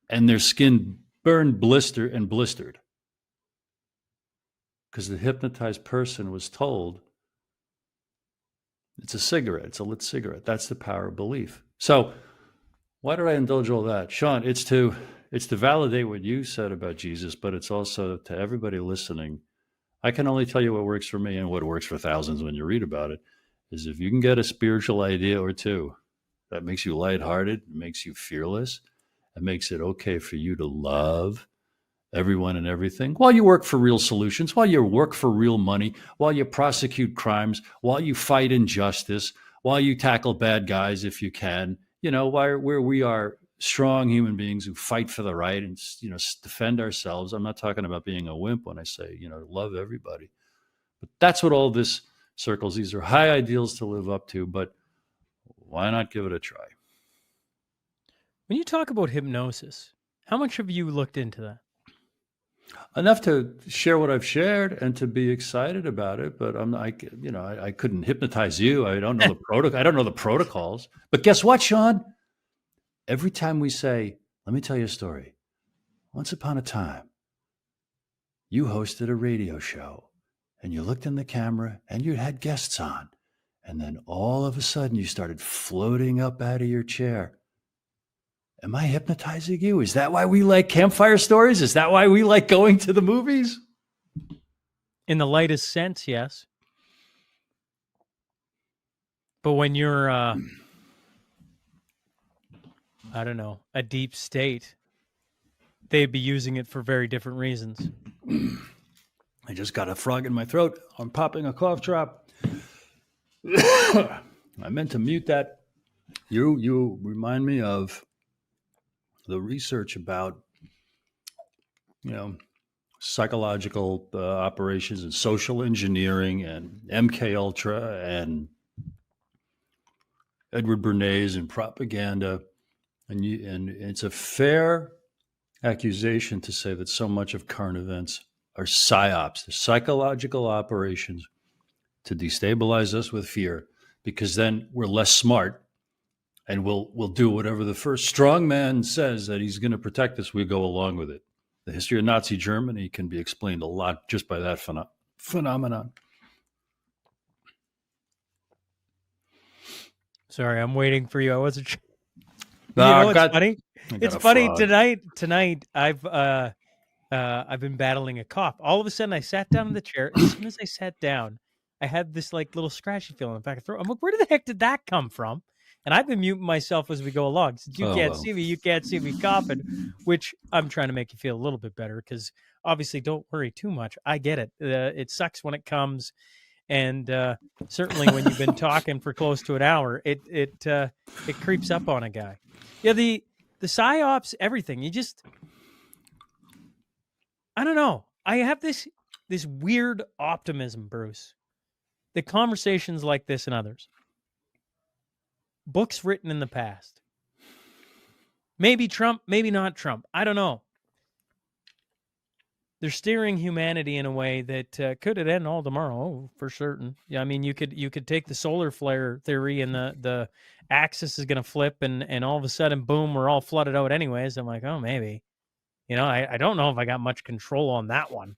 Speaker 1: and their skin burned, blistered. Because the hypnotized person was told it's a cigarette, it's a lit cigarette. That's the power of belief. So why did I indulge all that? Shaun, it's to validate what you said about Jesus, but it's also to everybody listening. I can only tell you what works for me, and what works for thousands when you read about it is if you can get a spiritual idea or two that makes you lighthearted, makes you fearless, and makes it okay for you to love everyone and everything while you work for real solutions, while you work for real money, while you prosecute crimes, while you fight injustice, while you tackle bad guys if you can, where we are strong human beings who fight for the right and, defend ourselves. I'm not talking about being a wimp when I say, love everybody. But that's what all this circles. These are high ideals to live up to, but why not give it a try?
Speaker 13: When you talk about hypnosis, how much have you looked into that?
Speaker 1: Enough to share what I've shared and to be excited about it, but I couldn't hypnotize you. I don't know the protocol. I don't know the protocols. But guess what, Shaun? Every time we say, let me tell you a story. Once upon a time, you hosted a radio show and you looked in the camera and you had guests on. And then all of a sudden you started floating up out of your chair. Am I hypnotizing you? Is that why we like campfire stories? Is that why we like going to the movies?
Speaker 13: In the lightest sense, yes. But when you're, I don't know, a deep state, they'd be using it for very different reasons.
Speaker 1: I just got a frog in my throat. I'm popping a cough drop. I meant to mute that. You remind me of the research about, psychological operations and social engineering and MK Ultra and Edward Bernays and propaganda. And it's a fair accusation to say that so much of current events are psyops, the psychological operations to destabilize us with fear, because then we're less smart and we'll do whatever the first strong man says that he's going to protect us. We go along with it. The history of Nazi Germany can be explained a lot just by that phenomenon.
Speaker 13: Sorry, I'm waiting for you. I wasn't sure.
Speaker 1: No,
Speaker 13: It's funny. It's funny
Speaker 1: frog.
Speaker 13: tonight. I've been battling a cough. All of a sudden, I sat down in the chair. As soon as I sat down, I had this like little scratchy feeling in the back of the throat. I'm like, where the heck did that come from? And I've been muting myself as we go along. Since you can't see me, you can't see me coughing, which I'm trying to make you feel a little bit better, because obviously, don't worry too much. I get it. It sucks when it comes, and certainly when you've been talking for close to an hour, it creeps up on a guy. Yeah, the psyops, everything. I don't know. I have this weird optimism, Bruce. The conversations like this and others. Books written in the past. Maybe Trump, maybe not Trump. I don't know. They're steering humanity in a way that could it end all tomorrow? Oh, for certain. Yeah, I mean, you could take the solar flare theory, and the axis is going to flip, and all of a sudden, boom, we're all flooded out anyways. I'm like, oh, maybe. I don't know if I got much control on that one.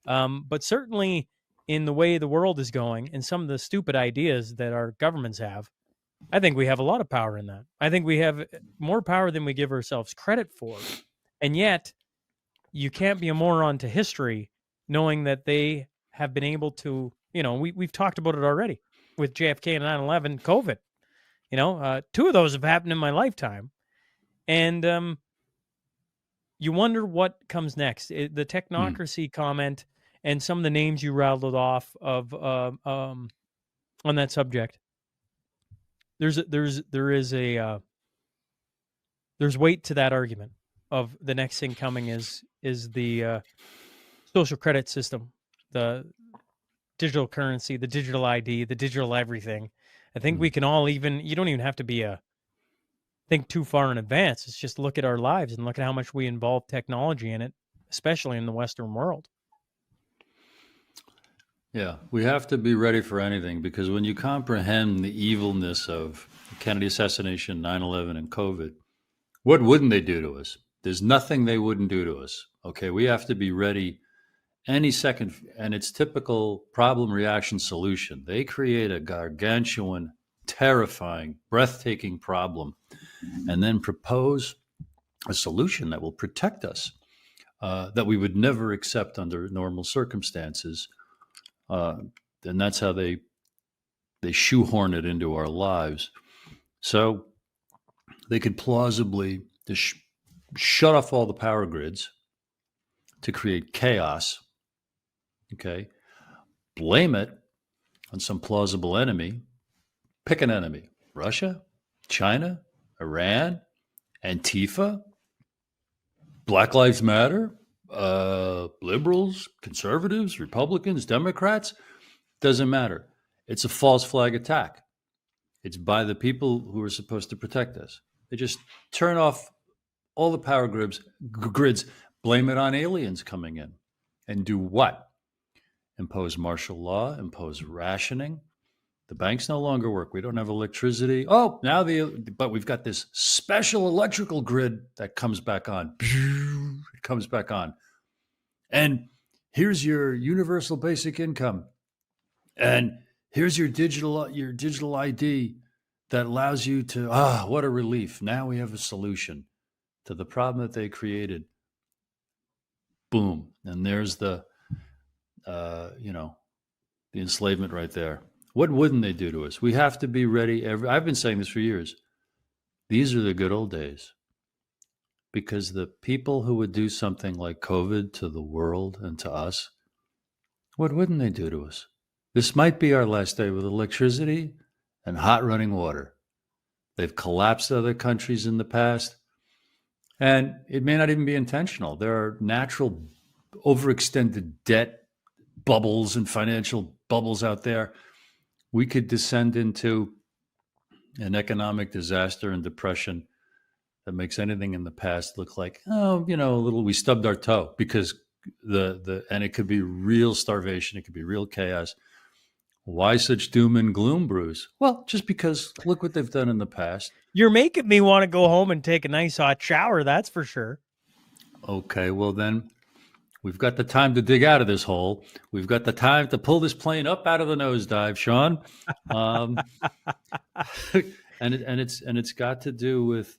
Speaker 13: But certainly in the way the world is going and some of the stupid ideas that our governments have, I think we have a lot of power in that. I think we have more power than we give ourselves credit for. And yet, you can't be a moron to history knowing that they have been able to, we've talked about it already with JFK and 9/11, COVID. Two of those have happened in my lifetime. And you wonder what comes next. The technocracy comment and some of the names you rattled off of on that subject. There's weight to that argument of the next thing coming is the social credit system, the digital currency, the digital ID, the digital everything. I think we can all you don't even have to think too far in advance. It's just look at our lives and look at how much we involve technology in it, especially in the Western world.
Speaker 1: Yeah, we have to be ready for anything, because when you comprehend the evilness of the Kennedy assassination, 9/11, and COVID, what wouldn't they do to us? There's nothing they wouldn't do to us. Okay, we have to be ready any second, and it's typical problem, reaction, solution. They create a gargantuan, terrifying, breathtaking problem, and then propose a solution that will protect us, that we would never accept under normal circumstances. And that's how they shoehorn it into our lives. So they could plausibly just shut off all the power grids to create chaos. Okay, blame it on some plausible enemy. Pick an enemy: Russia, China, Iran, Antifa, Black Lives Matter, liberals, conservatives, Republicans, Democrats. Doesn't matter. It's a false flag attack. It's by the people who are supposed to protect us. They just turn off all the power grids, blame it on aliens coming in, and do what? Impose martial law, impose rationing. The banks no longer work. We don't have electricity. Oh, but we've got this special electrical grid that comes back on. It comes back on. And here's your universal basic income. And here's your digital ID that allows you to, what a relief. Now we have a solution to the problem that they created. Boom. And there's the enslavement right there. What wouldn't they do to us? We have to be ready. I've been saying this for years. These are the good old days, because the people who would do something like COVID to the world and to us What wouldn't they do to us? This might be our last day with electricity and hot running water. They've collapsed other countries in the past, and it may not even be intentional. There are natural overextended debt bubbles and financial bubbles out there. We could descend into an economic disaster and depression that makes anything in the past look like, oh, a little, we stubbed our toe, because and it could be real starvation. It could be real chaos. Why such doom and gloom, Bruce? Well, just because look what they've done in the past.
Speaker 13: You're making me want to go home and take a nice hot shower, that's for sure.
Speaker 1: Okay, well then, we've got the time to dig out of this hole. We've got the time to pull this plane up out of the nosedive, Shaun. And it's got to do with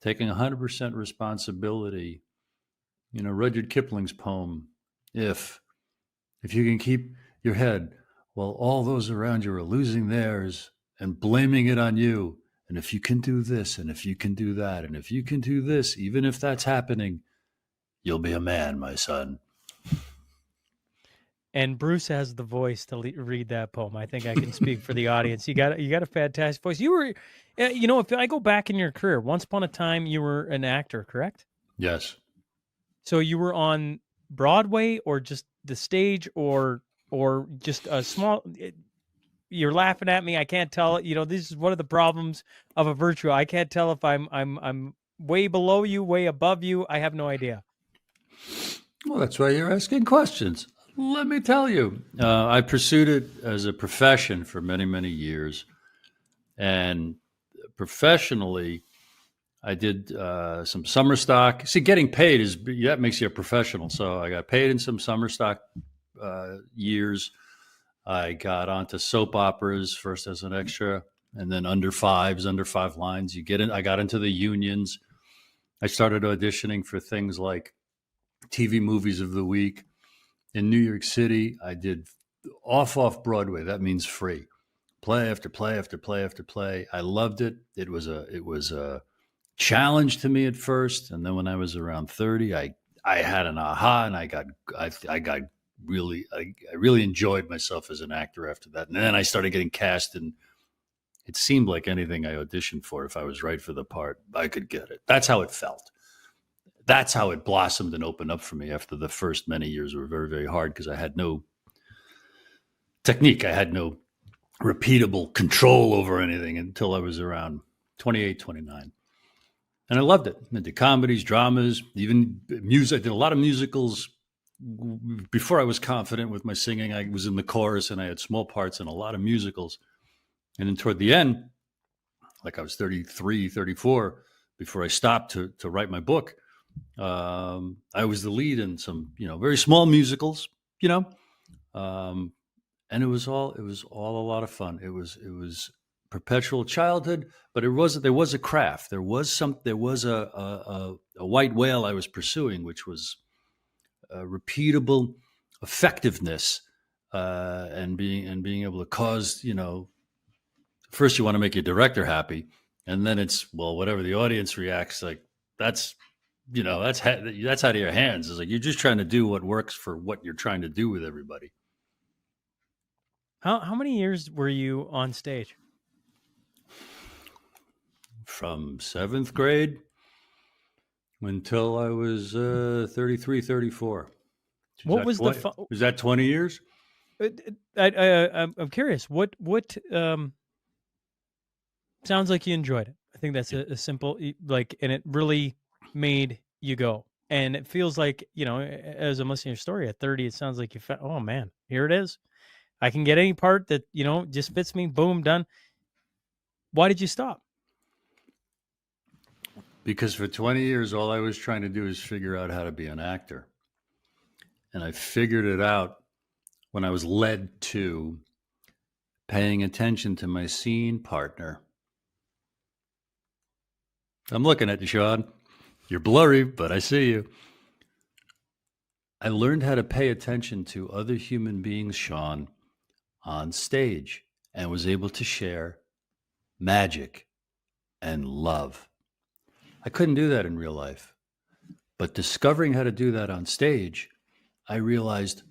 Speaker 1: taking 100% responsibility. Rudyard Kipling's poem, if you can keep your head while all those around you are losing theirs and blaming it on you, and if you can do this, and if you can do that, and if you can do this, even if that's happening, you'll be a man, my son.
Speaker 13: And Bruce has the voice to read that poem. I think I can speak for the audience. You got a fantastic voice. You were, if I go back in your career, once upon a time you were an actor, correct?
Speaker 1: Yes.
Speaker 13: So you were on Broadway, or just the stage, or just a small. You're laughing at me. I can't tell. This is one of the problems of a virtual. I can't tell if I'm way below you, way above you. I have no idea.
Speaker 1: Well, that's why you're asking questions. Let me tell you, I pursued it as a profession for many, many years. And professionally, I did some summer stock. See, getting paid that makes you a professional. So I got paid in some summer stock years. I got onto soap operas first as an extra, and then under five lines. I got into the unions. I started auditioning for things like TV movies of the week. In New York City, I did off Broadway. That means free. Play after play after play after play. I loved it. It was a challenge to me at first, and then when I was around 30, I had an aha, and I really enjoyed myself as an actor after that. And then I started getting cast, and it seemed like anything I auditioned for, if I was right for the part, I could get it. That's how it felt. That's how it blossomed and opened up for me after the first many years were very, very hard, because I had no technique. I had no repeatable control over anything until I was around 28, 29. And I loved it. I did comedies, dramas, even music. I did a lot of musicals. Before I was confident with my singing, I was in the chorus, and I had small parts in a lot of musicals. And then toward the end, like I was 33, 34, before I stopped to write my book, I was the lead in some, very small musicals, and it was all a lot of fun. It was perpetual childhood, but there was a craft. There was a white whale I was pursuing, which was repeatable effectiveness, and being able to cause, first you want to make your director happy, and then it's, well, whatever the audience reacts like, that's out of your hands. It's like you're just trying to do what works for what you're trying to do with everybody.
Speaker 13: How many years were you on stage?
Speaker 1: From 7th grade until I was 33, 34.
Speaker 13: What was
Speaker 1: was that 20 years?
Speaker 13: I'm curious. What sounds like you enjoyed it. I think that's a simple, and it really made you go. And it feels like, as I'm listening to your story at 30, it sounds like you found, oh man, here it is. I can get any part that, just fits me. Boom, done. Why did you stop?
Speaker 1: Because for 20 years, all I was trying to do is figure out how to be an actor. And I figured it out when I was led to paying attention to my scene partner. I'm looking at you, Shaun. You're blurry, but I see you. I learned how to pay attention to other human beings, Shaun, on stage, and was able to share magic and love. I couldn't do that in real life, but discovering how to do that on stage, I realized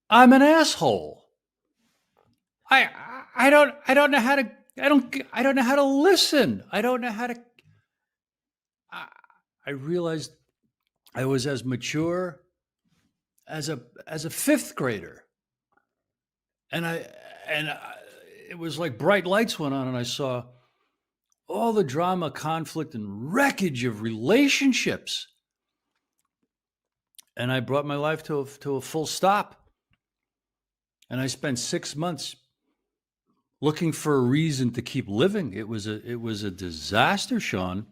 Speaker 1: I'm an asshole. I don't know how to I don't know how to listen. I don't know how to I realized I was as mature as a fifth grader. And it was like bright lights went on and I saw all the drama, conflict and wreckage of relationships. And I brought my life to a full stop. And I spent 6 months looking for a reason to keep living. It was a disaster, Shaun.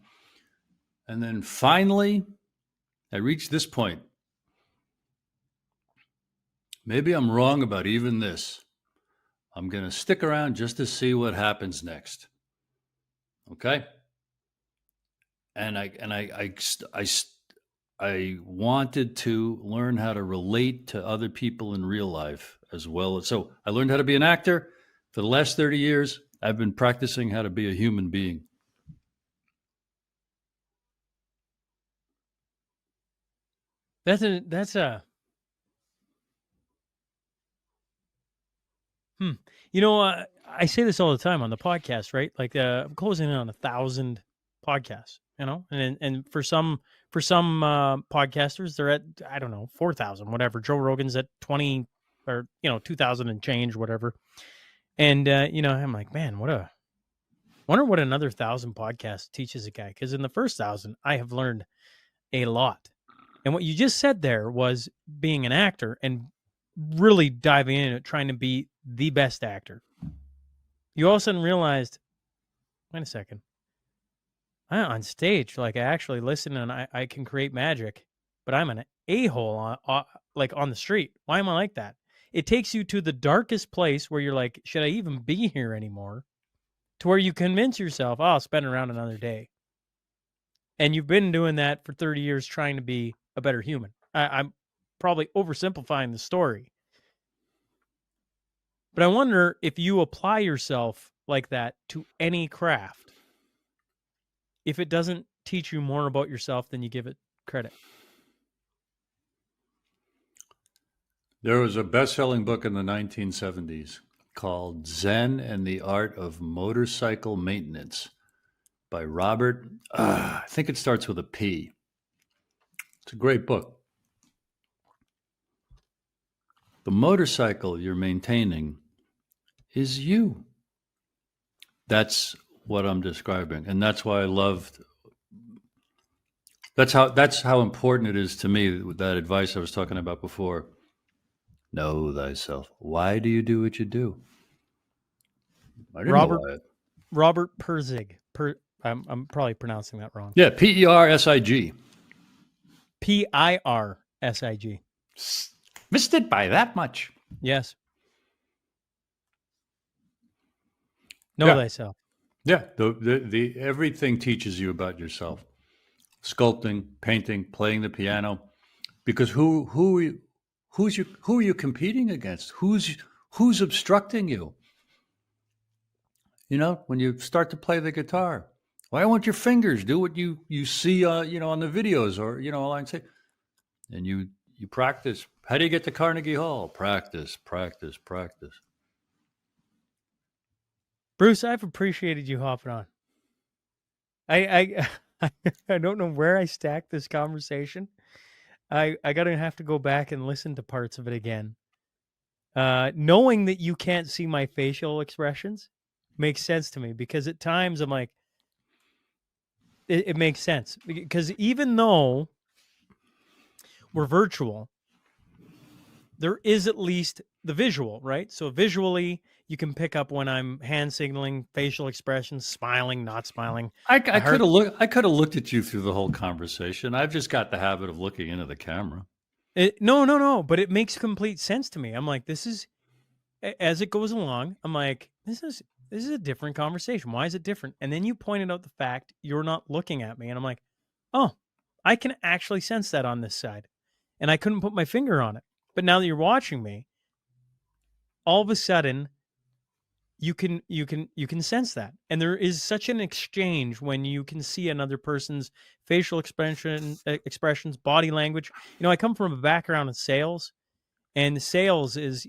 Speaker 1: And then finally, I reached this point. Maybe I'm wrong about even this. I'm going to stick around just to see what happens next. Okay? And I wanted to learn how to relate to other people in real life as well. So I learned how to be an actor. For the last 30 years, I've been practicing how to be a human being.
Speaker 13: You know, I say this all the time on the podcast, right? Like I'm closing in on 1,000 podcasts, you know, and for some podcasters, they're at, I don't know, 4,000, whatever. Joe Rogan's at 20 or, 2,000 and change, whatever. And, I'm like, man, wonder what another 1,000 podcasts teaches a guy. Because in the first 1,000, I have learned a lot. And what you just said there was being an actor and really diving in it, trying to be the best actor. You all of a sudden realized, wait a second, I'm on stage, like I actually listen and I can create magic, but I'm an a-hole on the street. Why am I like that? It takes you to the darkest place where you're like, should I even be here anymore? To where you convince yourself, I'll spend around another day. And you've been doing that for 30 years trying to be a better human. I'm probably oversimplifying the story. But I wonder if you apply yourself like that to any craft, if it doesn't teach you more about yourself than you give it credit.
Speaker 1: There was a best-selling book in the 1970s called Zen and the Art of Motorcycle Maintenance by Robert, I think it starts with a P. It's a great book. The motorcycle you're maintaining is you. That's what I'm describing. And that's why I loved, that's how important it is to me, with that advice I was talking about before. Know thyself. Why do you do what you do? I didn't know why.
Speaker 13: Robert Pirsig. I'm probably pronouncing that wrong.
Speaker 1: Yeah, P-E-R-S-I-G.
Speaker 13: P-I-R-S-I-G.
Speaker 1: Missed it by that much.
Speaker 13: Yes. Know thyself.
Speaker 1: Yeah, the everything teaches you about yourself. Sculpting, painting, playing the piano. Because who are you competing against? Who's obstructing you? When you start to play the guitar, why won't your fingers do what you see on the videos or online say? And you practice. How do you get to Carnegie Hall? Practice, practice, practice.
Speaker 13: Bruce, I've appreciated you hopping on. I don't know where I stacked this conversation. I gotta have to go back and listen to parts of it again. Knowing that you can't see my facial expressions makes sense to me, because at times I'm like, it makes sense, because even though we're virtual, there is at least the visual, right? So visually, you can pick up when I'm hand signaling, facial expressions, smiling, not smiling.
Speaker 1: I could have looked at you through the whole conversation. I've just got the habit of looking into the camera.
Speaker 13: No, but it makes complete sense to me. I'm like, this is, as it goes along, I'm like, this is a different conversation. Why is it different? And then you pointed out the fact you're not looking at me, and I'm like, oh, I can actually sense that on this side, and I couldn't put my finger on it. But now that you're watching me, all of a sudden, you can sense that. And there is such an exchange when you can see another person's facial expressions, body language. I come from a background in sales, And sales is,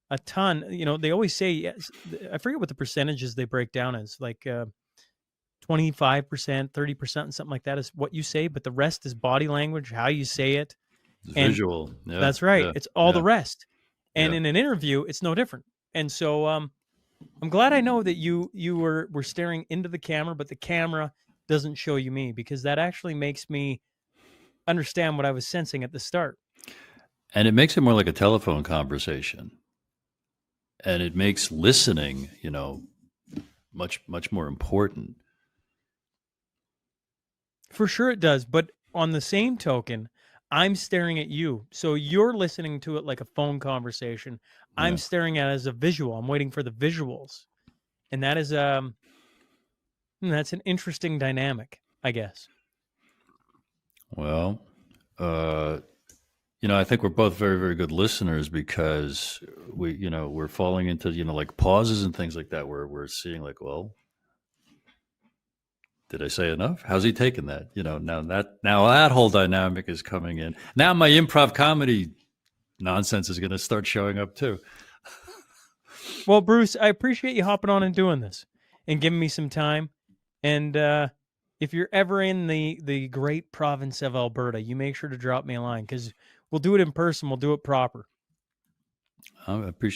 Speaker 13: a ton. They always say, yes, I forget what the percentages they break down as, like 25%, 30%, something like that is what you say, but the rest is body language, how you say it. And
Speaker 1: Visual. Yeah.
Speaker 13: that's right.
Speaker 1: Yeah.
Speaker 13: It's all
Speaker 1: yeah.
Speaker 13: the rest. And
Speaker 1: Yeah.
Speaker 13: in an interview, it's no different. And so I'm glad I know that you were staring into the camera, but the camera doesn't show you me, because that actually makes me understand what I was sensing at the start.
Speaker 1: And it makes it more like a telephone conversation. And it makes listening, much, much more important.
Speaker 13: For sure it does. But on the same token, I'm staring at you. So you're listening to it like a phone conversation. I'm
Speaker 1: Yeah.
Speaker 13: staring at it as a visual. I'm waiting for the visuals. And that is that's an interesting dynamic, I guess.
Speaker 1: Well, I think we're both very, very good listeners, because we're falling into, like pauses and things like that, where we're seeing like, well, did I say enough? How's he taking that? Now that whole dynamic is coming in. Now my improv comedy nonsense is going to start showing up too.
Speaker 13: Well, Bruce, I appreciate you hopping on and doing this and giving me some time. And if you're ever in the great province of Alberta, you make sure to drop me a line, because we'll do it in person. We'll do it proper.
Speaker 1: I appreciate